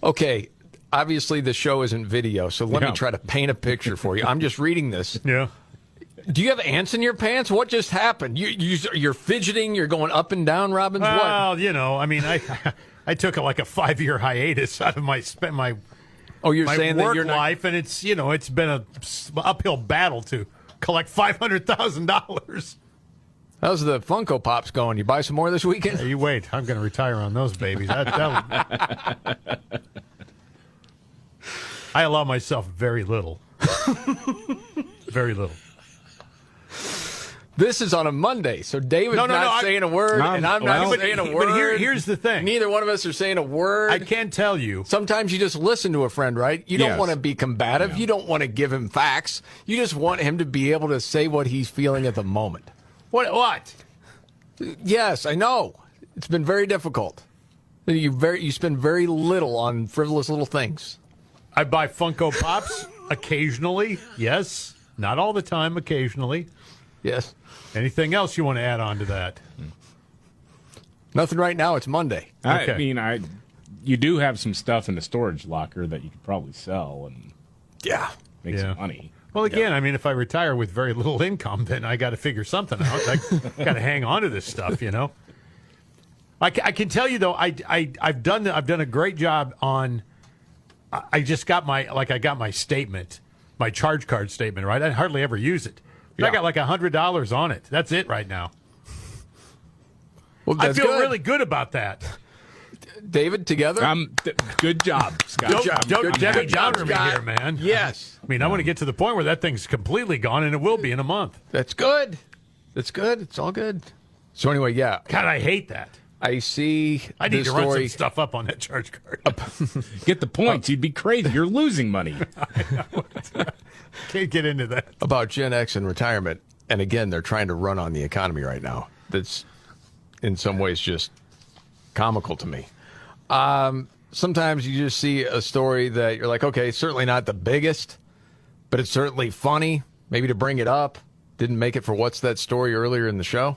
Okay, obviously the show isn't video, so let me try to paint a picture for you. I'm just reading this. Yeah. Do you have ants in your pants? What just happened? You're fidgeting. You're going up and down, Robbins. Well, I took like a 5-year hiatus out of my you're saying work that you're life, and it's been a uphill battle to collect $500,000. How's the Funko Pops going? You buy some more this weekend? Hey, you wait. I'm going to retire on those babies. I allow myself very little. Very little. This is on a Monday, so David's not saying a word, and I'm not saying a word. But here's the thing. Neither one of us are saying a word. I can't tell you. Sometimes you just listen to a friend, right? You don't want to be combative. Yeah. You don't want to give him facts. You just want him to be able to say what he's feeling at the moment. What? Yes, I know. It's been very difficult. You spend very little on frivolous little things. I buy Funko Pops occasionally. Yes. Not all the time, occasionally. Yes. Anything else you want to add on to that? Nothing right now. It's Monday. Okay. I mean, you do have some stuff in the storage locker that you could probably sell and make some money. Well, again, I mean, if I retire with very little income, then I got to figure something out. I got to hang on to this stuff, you know. I can tell you though, I've done a great job on. I just got my statement, my charge card statement. Right, I hardly ever use it. I got like $100 on it. That's it right now. Well, I feel really good about that. David, together? Good job, Scott. Don't Debbie Downer me here, man. Yes. I mean, I want to get to the point where that thing's completely gone, and it will be in a month. That's good. That's good. It's all good. So anyway, God, I hate that. I see. I need to run some stuff up on that charge card. Get the points. You'd be crazy. You're losing money. Can't get into that. About Gen X and retirement. And again, they're trying to run on the economy right now. That's in some ways just comical to me. Sometimes you just see a story that you're like, okay, certainly not the biggest, but it's certainly funny. Maybe to bring it up. Didn't make it for What's That Story earlier in the show.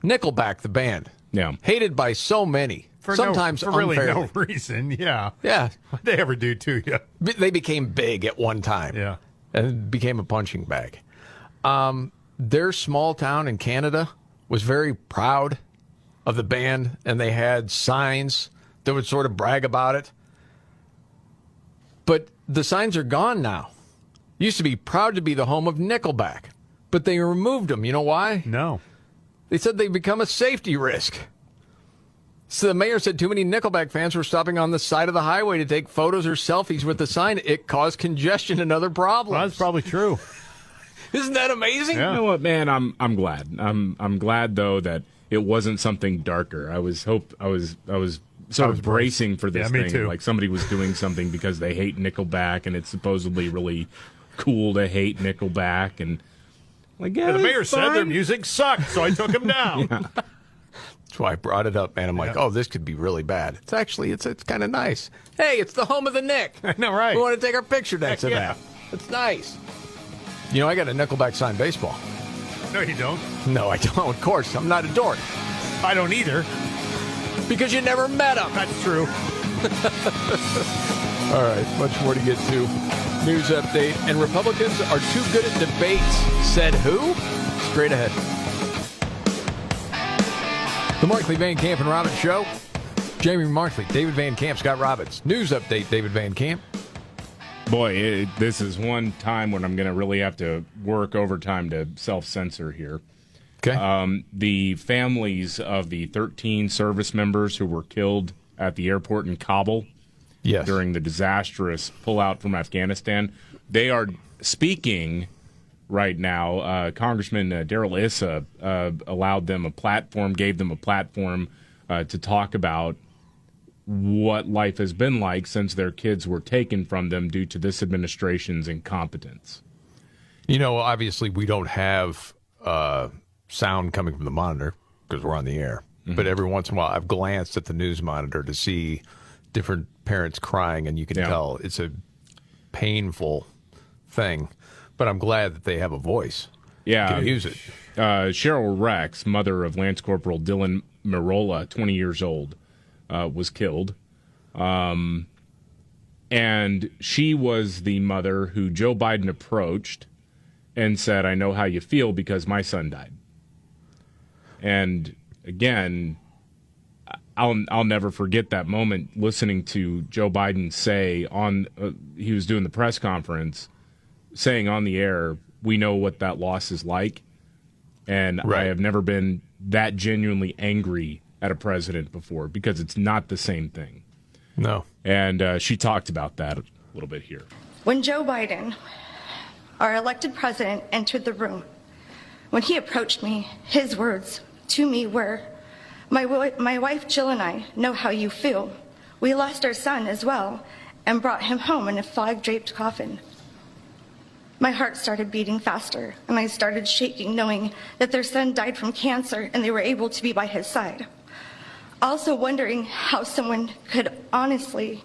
Nickelback, the band. Yeah. Hated by so many. Sometimes for really no reason. Yeah. Yeah. What'd they ever do to you? They became big at one time. Yeah. And became a punching bag. Their small town in Canada was very proud of the band, and they had signs that would sort of brag about it. But the signs are gone now. Used to be proud to be the home of Nickelback, but they removed them. You know why? No. They said they've become a safety risk. So the mayor said too many Nickelback fans were stopping on the side of the highway to take photos or selfies with the sign. It caused congestion and other problems. Well, that's probably true. Isn't that amazing? Yeah. You know what, man? I'm glad. I'm glad though that it wasn't something darker. I was bracing for this thing. Too. Like somebody was doing something because they hate Nickelback, and it's supposedly really cool to hate Nickelback. And like, the mayor said their music sucked, so I took him down. Yeah. That's why I brought it up, man. I'm like, oh, this could be really bad. It's actually, it's kind of nice. Hey, it's the home of the Nick. I know, right? We want to take our picture next to that. It's nice. You know, I got a Nickelback signed baseball. No, you don't. No, I don't. Of course, I'm not a dork. I don't either. Because you never met him. That's true. All right, much more to get to. News update. And Republicans are too good at debates. Said who? Straight ahead. The Markley, Van Camp, and Robbins Show. Jamie Markley, David Van Camp, Scott Robbins. News update, David Van Camp. Boy, this is one time when I'm going to really have to work overtime to self-censor here. Okay. The families of the 13 service members who were killed at the airport in Kabul during the disastrous pullout from Afghanistan, they are speaking right now. Congressman Darrell Issa allowed them a platform, gave them a platform to talk about what life has been like since their kids were taken from them due to this administration's incompetence. You know, obviously we don't have sound coming from the monitor because we're on the air. Mm-hmm. But every once in a while I've glanced at the news monitor to see different parents crying, and you can tell it's a painful thing. But I'm glad that they have a voice. Yeah. Can use it. Cheryl Rex, mother of Lance Corporal Dylan Merola, 20 years old, was killed. And she was the mother who Joe Biden approached and said, I know how you feel because my son died. And again, I'll never forget that moment listening to Joe Biden say he was doing the press conference, saying on the air, we know what that loss is like. And I have never been that genuinely angry at a president before because it's not the same thing. No. And she talked about that a little bit here. When Joe Biden our elected president entered the room. When he approached me, his words to me were, my wife Jill and I know how you feel. We lost our son as well and brought him home in a flag-draped coffin. My heart started beating faster, and I started shaking, knowing that their son died from cancer and they were able to be by his side. Also wondering how someone could honestly,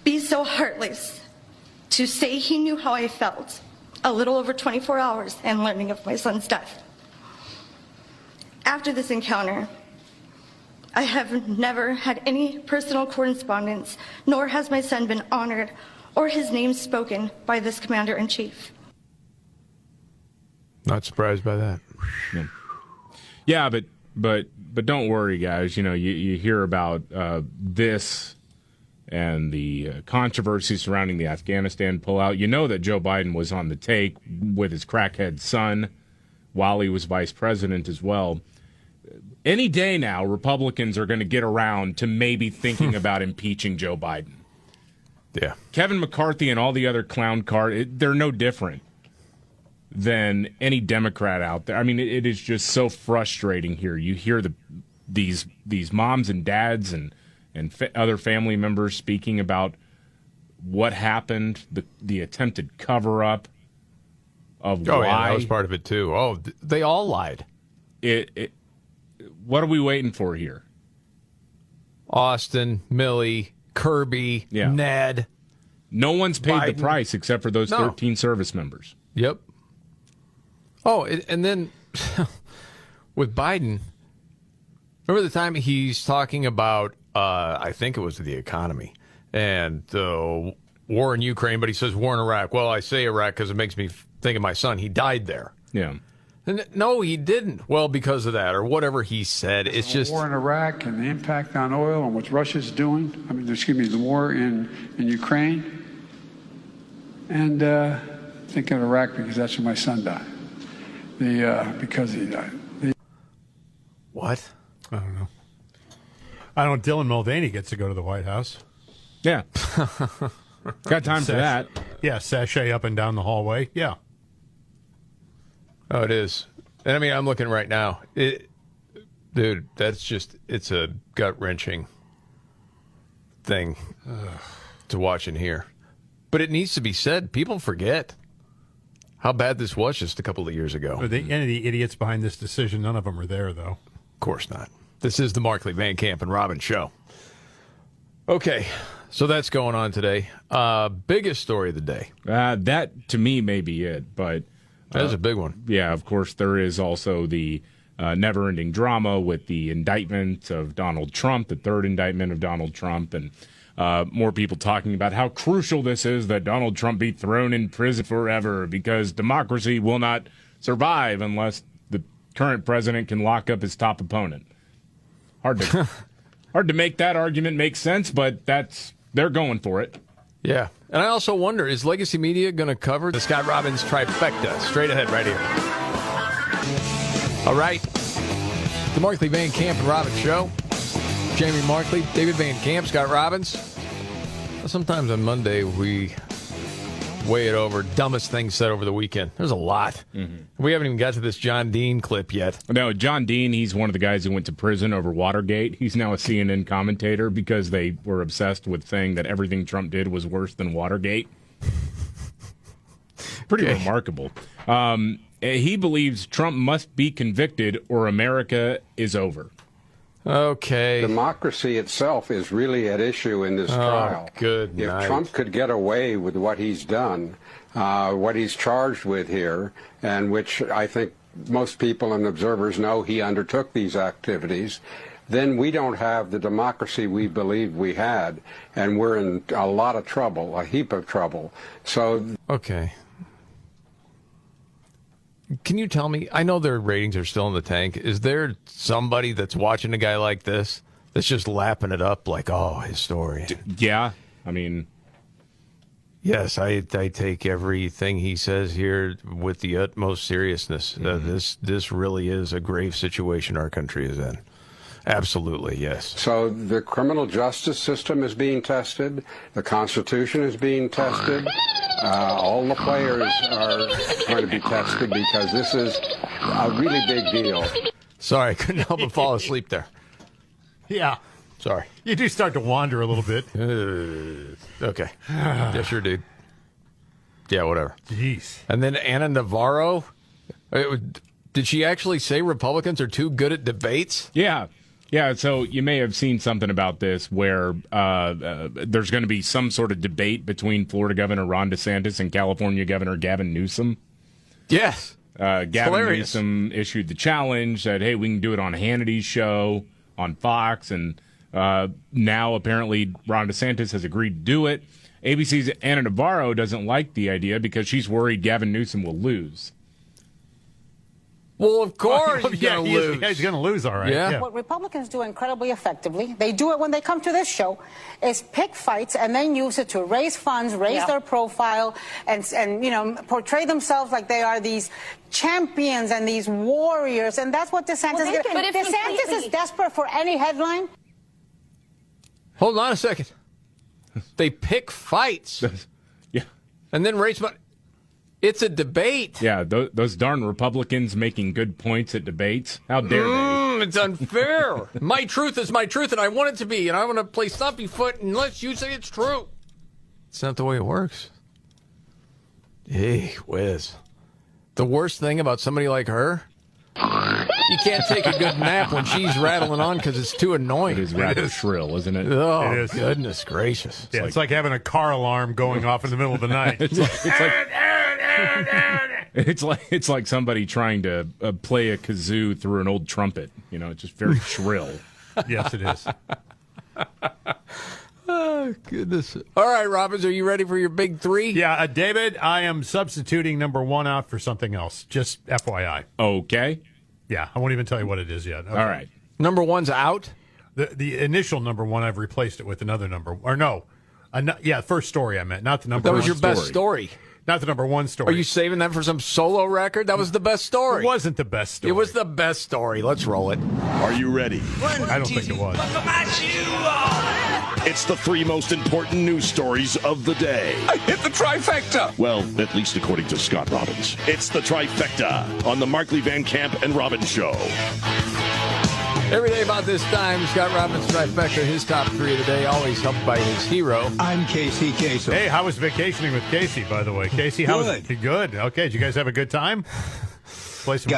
be so heartless to say he knew how I felt a little over 24 hours and learning of my son's death. After this encounter, I have never had any personal correspondence, nor has my son been honored or his name spoken by this commander-in-chief. Not surprised by that. Yeah, but don't worry, guys. You know, you hear about this and the controversy surrounding the Afghanistan pullout. You know that Joe Biden was on the take with his crackhead son while he was vice president as well. Any day now, Republicans are going to get around to maybe thinking about impeaching Joe Biden. Yeah. Kevin McCarthy and all the other clown they're no different than any Democrat out there. I mean, it is just so frustrating here. You hear these moms and dads and other family members speaking about what happened, the attempted cover-up of why. Yeah, that was part of it, too. Oh, they all lied. What are we waiting for here? Austin, Millie, Kirby, Ned. No one's paid Biden. The price except for those 13 service members. Yep. Oh, and then with Biden, remember the time he's talking about, I think it was the economy and the war in Ukraine, but he says war in Iraq. Well, I say Iraq because it makes me think of my son. He died there. Yeah. No, he didn't. Well, because of that, or whatever he said. It's just war in Iraq and the impact on oil and what Russia's doing. I mean, the war in Ukraine, and thinking of Iraq because that's where my son died. Because he died. What? I don't know. Dylan Mulvaney gets to go to the White House. Yeah. Got time for that. Yeah, sashay up and down the hallway. Yeah. Oh, it is. And I mean, I'm looking right now. Dude, it's a gut-wrenching thing to watch and hear. But it needs to be said. People forget how bad this was just a couple of years ago. Any of the idiots behind this decision, none of them are there, though. Of course not. This is the Markley, Van Camp, and Robbins show. Okay, so that's going on today. Biggest story of the day. That, to me, may be it, but... That is a big one. Yeah, of course, there is also the never-ending drama with the indictment of Donald Trump, the third indictment of Donald Trump, and more people talking about how crucial this is that Donald Trump be thrown in prison forever because democracy will not survive unless the current president can lock up his top opponent. Hard to make that argument make sense, but they're going for it. Yeah. And I also wonder, is Legacy Media going to cover the Scott Robbins trifecta? Straight ahead right here. All right. The Markley, Van Camp, and Robbins show. Jamie Markley, David Van Camp, Scott Robbins. Sometimes on Monday we weigh it over dumbest things said over the weekend. There's a lot. Mm-hmm. We haven't even got to this John Dean clip yet. No, John Dean, he's one of the guys who went to prison over Watergate. He's now a CNN commentator because they were obsessed with saying that everything Trump did was worse than Watergate. Pretty remarkable. He believes Trump must be convicted or America is over. Okay. Democracy itself is really at issue in this trial. Good night. If Trump could get away with what he's done, what he's charged with here, and which I think most people and observers know he undertook these activities, then we don't have the democracy we believe we had, and we're in a lot of trouble, a heap of trouble. So. Okay. Can you tell me, I know their ratings are still in the tank. Is there somebody that's watching a guy like this that's just lapping it up like, oh, his story? Yeah. I mean. Yes, I take everything he says here with the utmost seriousness. Mm-hmm. This really is a grave situation our country is in. Absolutely, yes. So the criminal justice system is being tested. The Constitution is being tested. All the players are going to be tested because this is a really big deal. Sorry, I couldn't help but fall asleep there. Yeah. Sorry. You do start to wander a little bit. Okay. Yeah, sure, dude. Yeah, whatever. Jeez. And then Anna Navarro, did she actually say Republicans are too good at debates? Yeah. Yeah, so you may have seen something about this where there's going to be some sort of debate between Florida Governor Ron DeSantis and California Governor Gavin Newsom. Yes. Gavin Newsom issued the challenge, said, hey, we can do it on Hannity's show, on Fox, and now apparently Ron DeSantis has agreed to do it. ABC's Anna Navarro doesn't like the idea because she's worried Gavin Newsom will lose. Well, of course he's going to lose. He's going to lose, all right. Yeah. What Republicans do incredibly effectively, they do it when they come to this show, is pick fights and then use it to raise funds, raise their profile, and portray themselves like they are these champions and these warriors, and that's what DeSantis is. But if DeSantis is desperate for any headline. Hold on a second. They pick fights. Yeah. And then raise money. It's a debate. Yeah, those darn Republicans making good points at debates. How dare they? It's unfair. My truth is my truth, and I want it to be, and I want to play stumpy foot unless you say it's true. It's not the way it works. Hey, whiz. The worst thing about somebody like her, you can't take a good nap when she's rattling on because it's too annoying. It is rather shrill, isn't it? Oh, It is. goodness gracious. Yeah, it's like having a car alarm going off in the middle of the night. It's like somebody trying to play a kazoo through an old trumpet. You know, it's just very shrill. Yes, it is. Oh, goodness. All right, Robbins, are you ready for your big three? Yeah, David, I am substituting number one out for something else. Just FYI. Okay. Yeah, I won't even tell you what it is yet. Okay. All right. Number one's out? The initial number one, I've replaced it with another number. Or no. First story I meant, not the number That one was your best story. Not the number one story. Are you saving that for some solo record? That was the best story. It wasn't the best story. It was the best story. Let's roll it. Are you ready? I don't think it was. It's the three most important news stories of the day. I hit the trifecta. Well, at least according to Scott Robbins. It's the trifecta on the Markley, Van Camp, and Robbins Show. Every day about this time, Scott Robbins trifecta, his top three of the day, always helped by his hero. I'm Casey Kasem. Hey, how was vacationing with Casey, by the way? Casey, how was it? Good. Okay, did you guys have a good time? Play some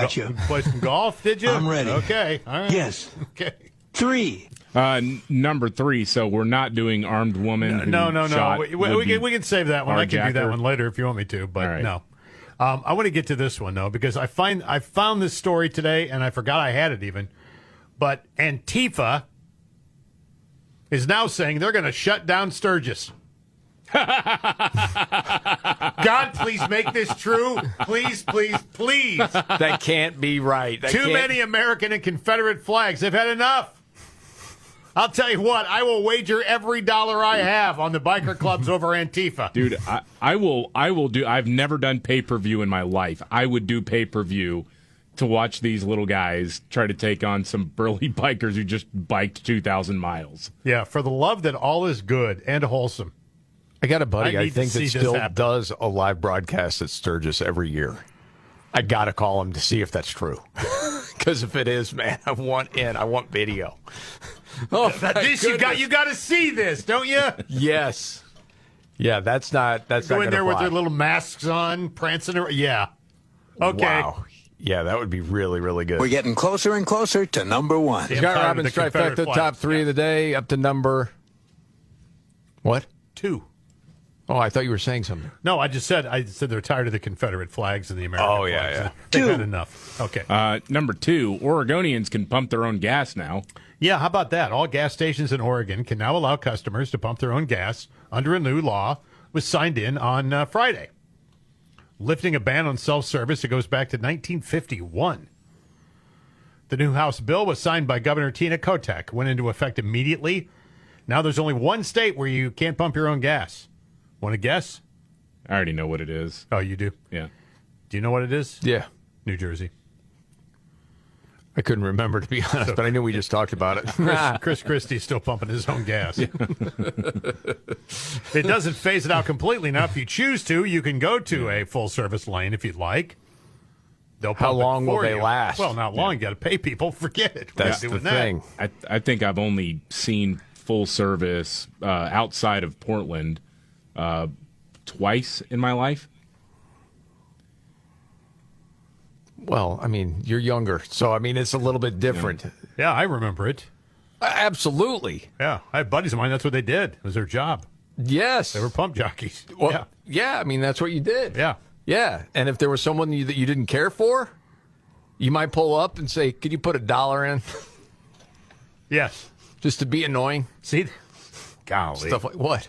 play some golf, did you? I'm ready. Okay. All right. Yes. Okay. 3. Number 3, so we're not doing armed woman. No. We can save that one. I can do that one later if you want me to, but no. I want to get to this one, though, because I found this story today, and I forgot I had it even. But Antifa is now saying they're going to shut down Sturgis. God, please make this true. Please, please, please. That can't be right. Too many American and Confederate flags. They've had enough. I'll tell you what, I will wager every dollar I have on the biker clubs over Antifa. Dude, I will do. I've never done pay-per-view in my life. I would do pay-per-view to watch these little guys try to take on some burly bikers who just biked 2,000 miles. Yeah, for the love that all is good and wholesome. I got a buddy I think that still does a live broadcast at Sturgis every year. I got to call him to see if that's true. Because if it is, man, I want video. Oh, this you got to see this, don't you? Yes. Yeah, that's not go in there with their little masks on, prancing around. Yeah. Okay. Wow. Yeah, that would be really, really good. We're getting closer and closer to number one. Scott Robbins trifecta, top three of the day, up to number what? 2. Oh, I thought you were saying something. No, I said they're tired of the Confederate flags and the American flags. Yeah. They've had enough. Okay. Number 2, Oregonians can pump their own gas now. Yeah, how about that? All gas stations in Oregon can now allow customers to pump their own gas under a new law. Was signed in on Friday. Lifting a ban on self-service, it goes back to 1951. The new House bill was signed by Governor Tina Kotek, went into effect immediately. Now there's only one state where you can't pump your own gas. Want to guess? I already know what it is. Oh, you do? Yeah. Do you know what it is? Yeah. New Jersey. I couldn't remember, to be honest, but I knew we just talked about it. Chris Christie's still pumping his own gas. It doesn't phase it out completely. Now, if you choose to, you can go to a full-service lane if you'd like. They'll pump How long it for will they you. last? Well, not long. You got to pay people. Forget it. We're That's not the doing that. thing. I think I've only seen full service outside of Portland twice in my life. Well, I mean, you're younger, so, I mean, it's a little bit different. Yeah, I remember it. Absolutely. Yeah, I have buddies of mine. That's what they did. It was their job. Yes. They were pump jockeys. Well, yeah, I mean, that's what you did. Yeah. Yeah, and if there was someone that you didn't care for, you might pull up and say, could you put $1 in? Yes. Just to be annoying. See? Golly. Stuff like, what?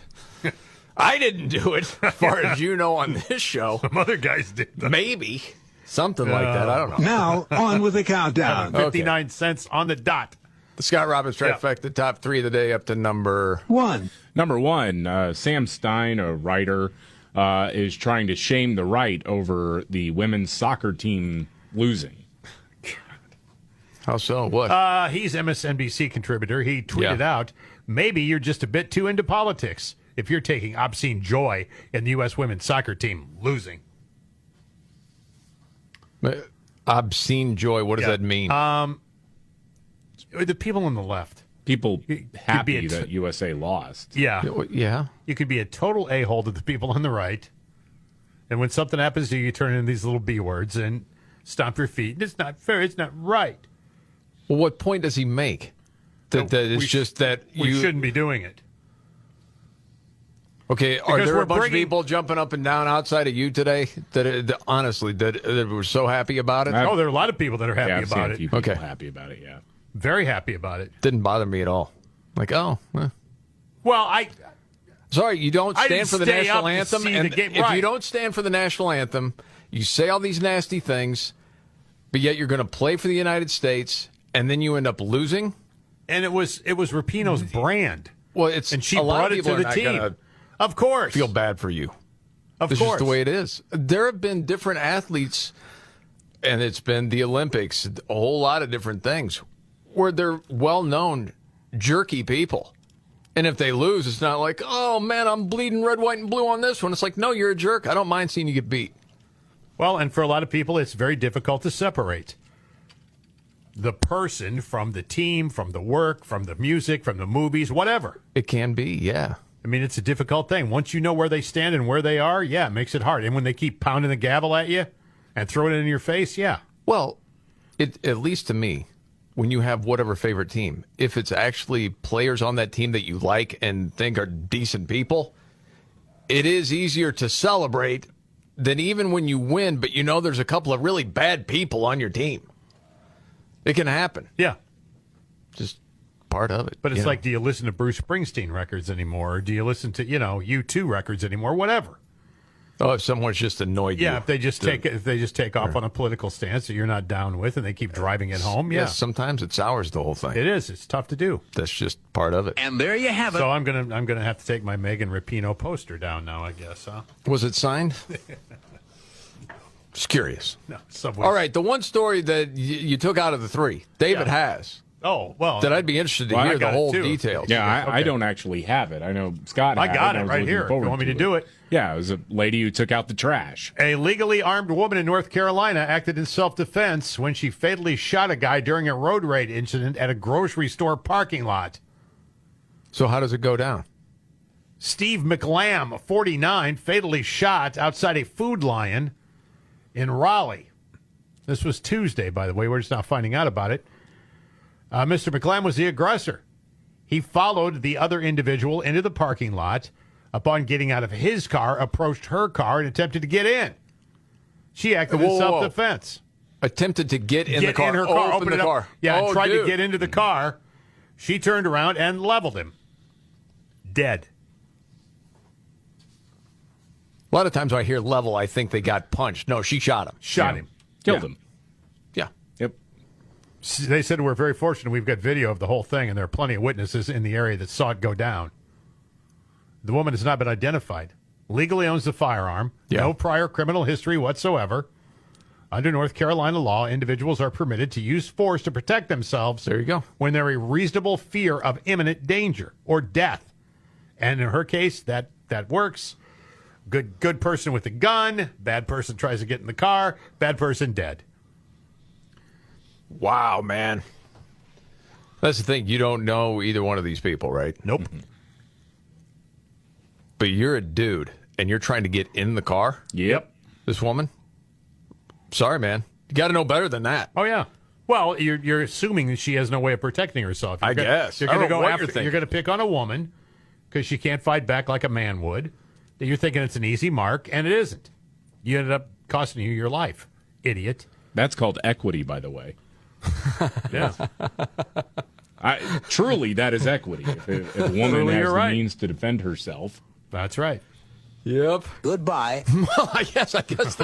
I didn't do it, as far as you know, on this show. Some other guys did. Maybe. Something like that. I don't know. Now, on with the countdown. 59 cents on the dot. The Scott Robbins trifecta, top 3 of the day up to number 1. Number 1, Sam Stein, a writer, is trying to shame the right over the women's soccer team losing. How so? What? He's MSNBC contributor. He tweeted out, maybe you're just a bit too into politics if you're taking obscene joy in the U.S. women's soccer team losing. Obscene joy, what does that mean? The people on the left. People happy that USA lost. Yeah. Yeah. You could be a total a-hole to the people on the right. And when something happens to you, you turn into these little B words and stomp your feet. And it's not fair. It's not right. Well, what point does he make? That it's just that we shouldn't be doing it. Okay, are there a bunch of people jumping up and down outside of you today that honestly that were so happy about it? There are a lot of people that are happy I've seen about a it. few people happy about it, yeah. Very happy about it. Didn't bother me at all. Like, oh. Well, Sorry, you don't stand for the national to anthem. see And the game. if Right. you don't stand for the national anthem, you say all these nasty things, but yet you're going to play for the United States, and then you end up losing? And it was Rapinoe's brand. Well, it's and she a lot brought of it people to the are not team. gonna Of course. feel bad for you. Of It's course. just the way it is. There have been different athletes, and it's been the Olympics, a whole lot of different things, where they're well-known, jerky people. And if they lose, it's not like, oh, man, I'm bleeding red, white, and blue on this one. It's like, no, you're a jerk. I don't mind seeing you get beat. Well, and for a lot of people, it's very difficult to separate the person from the team, from the work, from the music, from the movies, whatever. It can be, yeah. I mean, it's a difficult thing. Once you know where they stand and where they are, yeah, it makes it hard. And when they keep pounding the gavel at you and throwing it in your face, yeah. Well, at least to me, when you have whatever favorite team, if it's actually players on that team that you like and think are decent people, it is easier to celebrate than even when you win, but you know there's a couple of really bad people on your team. It can happen. Yeah. Just part of it. But it's like, do you listen to Bruce Springsteen records anymore? Or do you listen to, U2 records anymore? Whatever. Oh, if someone's just annoyed you. Yeah, if they just take off on a political stance that you're not down with and they keep driving it home, yeah. Yes, sometimes it sours the whole thing. It is. It's tough to do. That's just part of it. And there you have it. So I'm gonna have to take my Megan Rapinoe poster down now, I guess, huh? Was it signed? Just curious. No, Subway. All right, the one story that you took out of the 3, David has. Oh, well. That I'd be interested to hear the whole details. Yeah, I don't actually have it. I know Scott had I got it was right looking here. If you forward want me to it. do it. Yeah, it was a lady who took out the trash. A legally armed woman in North Carolina acted in self-defense when she fatally shot a guy during a road rage incident at a grocery store parking lot. So how does it go down? Steve McLam, 49, fatally shot outside a Food Lion in Raleigh. This was Tuesday, by the way. We're just now finding out about it. Mr. McLam was the aggressor. He followed the other individual into the parking lot. Upon getting out of his car, approached her car and attempted to get in. She acted in self-defense. Attempted to get in the car. In her car. Open the it up. car. Yeah, and tried dude. to get into the car. She turned around and leveled him. Dead. A lot of times I hear level, I think they got punched. No, she shot him. Shot him. Killed him. Yeah. Yep. They said we're very fortunate we've got video of the whole thing, and there are plenty of witnesses in the area that saw it go down. The woman has not been identified. Legally owns the firearm. Yeah. No prior criminal history whatsoever. Under North Carolina law, individuals are permitted to use force to protect themselves. There you go. When there is a reasonable fear of imminent danger or death. And in her case, that works. Good person with a gun. Bad person tries to get in the car. Bad person dead. Wow, man. That's the thing. You don't know either one of these people, right? Nope. But you're a dude, and you're trying to get in the car? Yep. This woman? Sorry, man. You got to know better than that. Oh, yeah. Well, you're assuming that she has no way of protecting herself. I guess. You're I going to don't go know what after. you're thinking. You're going to pick on a woman because she can't fight back like a man would. You're thinking it's an easy mark, and it isn't. You ended up costing you your life, idiot. That's called equity, by the way. Yeah. Truly, that is equity. If a woman has the means to defend herself. That's right. Yep. Goodbye. Well, I guess that's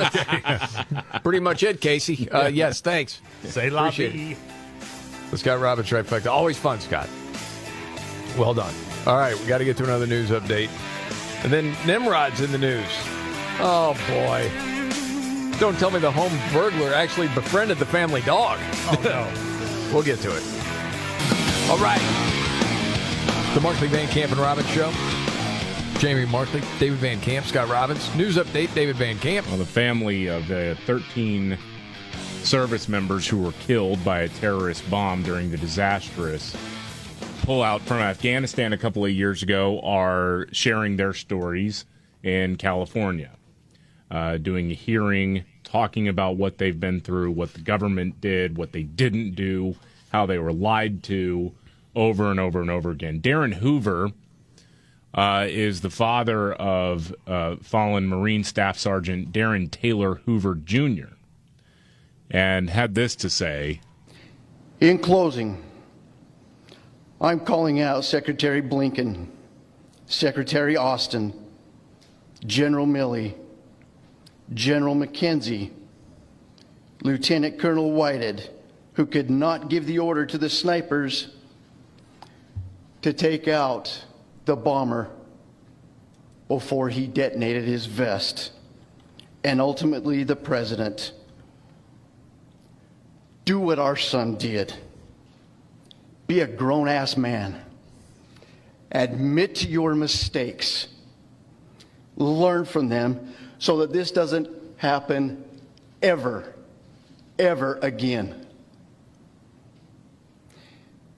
pretty much it, Casey. Yes, thanks. Say la Appreciate vie. it. The Scott Robbins trifecta. Always fun, Scott. Well done. All right, we got to get to another news update. And then Nimrod's in the news. Oh, boy. Don't tell me the home burglar actually befriended the family dog. Oh, no. We'll get to it. All right. The Markley, Van Camp, and Robbins Show. Jamie Markley, David Van Camp, Scott Robbins. News update, David Van Camp. Well, the family of the 13 service members who were killed by a terrorist bomb during the disastrous pullout from Afghanistan a couple of years ago are sharing their stories in California, doing a hearing, talking about what they've been through, what the government did, what they didn't do, how they were lied to over and over and over again. Darren Hoover is the father of fallen Marine Staff Sergeant Darren Taylor Hoover Jr. and had this to say. In closing, I'm calling out Secretary Blinken, Secretary Austin, General Milley, General McKenzie, Lieutenant Colonel Whitehead, who could not give the order to the snipers to take out the bomber before he detonated his vest, and ultimately the president. Do what our son did. Be a grown-ass man. Admit to your mistakes. Learn from them so that this doesn't happen ever again.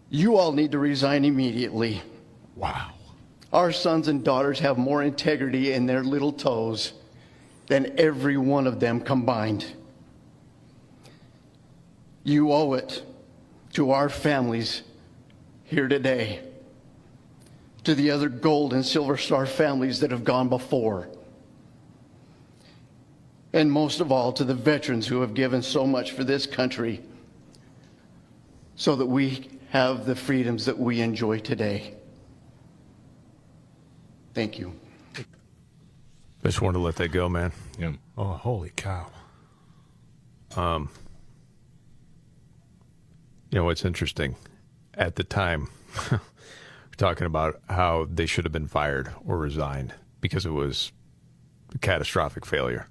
You all need to resign immediately. Wow. Our sons and daughters have more integrity in their little toes than every one of them combined. You owe it to our families here today, to the other Gold and Silver Star families that have gone before, and most of all to the veterans who have given so much for this country so that we have the freedoms that we enjoy today. Thank you. I just wanted to let that go, man. Yeah. Oh, holy cow. You know what's interesting? At the time, we're talking about how they should have been fired or resigned because it was a catastrophic failure.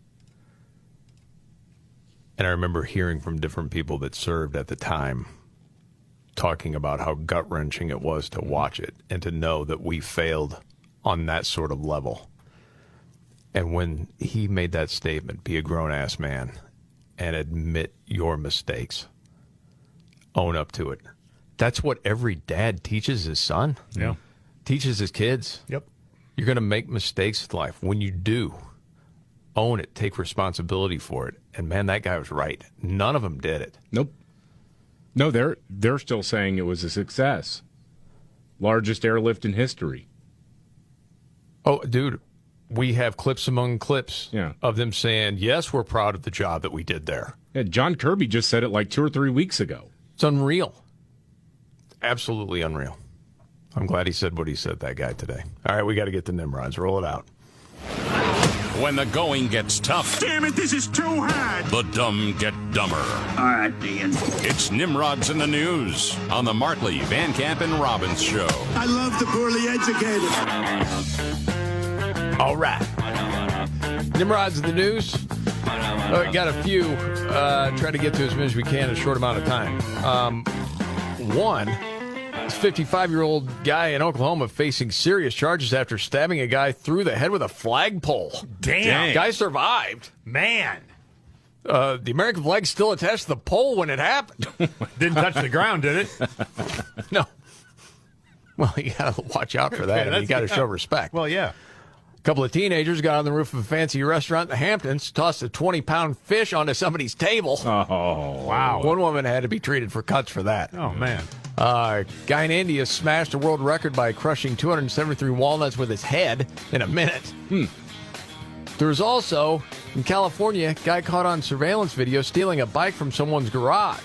And I remember hearing from different people that served at the time talking about how gut-wrenching it was to watch it and to know that we failed on that sort of level. And when he made that statement, be a grown-ass man and admit your mistakes, own up to it. That's what every dad teaches his son. Yeah. Teaches his kids. Yep. You're going to make mistakes in life. When you do, own it. Take responsibility for it. And, man, that guy was right. None of them did it. Nope. No, they're still saying it was a success. Largest airlift in history. Oh, dude, we have clips among clips of them saying, yes, we're proud of the job that we did there. Yeah, John Kirby just said it like 2 or 3 weeks ago. It's unreal. Absolutely unreal. I'm glad he said what he said, that guy, today. All right, we got to get the Nimrods. Roll it out. When the going gets tough. Damn it, this is too hard. The dumb get dumber. All right, Dean. It's Nimrods in the News on the Markley, Van Camp, and Robbins Show. I love the poorly educated. All right. Nimrods in the News. Got a few. Try to get to as many as we can in a short amount of time. One, this 55-year-old guy in Oklahoma facing serious charges after stabbing a guy through the head with a flagpole. Damn. Guy survived. Man. The American flag's still attached to the pole when it happened. Didn't touch the ground, did it? No. Well, you got to watch out for that. You got to show respect. Well, yeah. A couple of teenagers got on the roof of a fancy restaurant in the Hamptons, tossed a 20-pound fish onto somebody's table. Oh, wow. One woman had to be treated for cuts for that. Oh, man. Guy in India smashed a world record by crushing 273 walnuts with his head in a minute. There's also, in California, a guy caught on surveillance video stealing a bike from someone's garage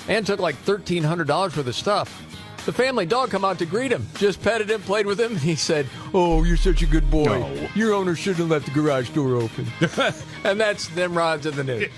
and took like $1,300 worth of stuff. The family dog come out to greet him, just petted him, played with him. He said, "Oh, you're such a good boy. No. Your owner shouldn't have left the garage door open." And that's them rods of the news.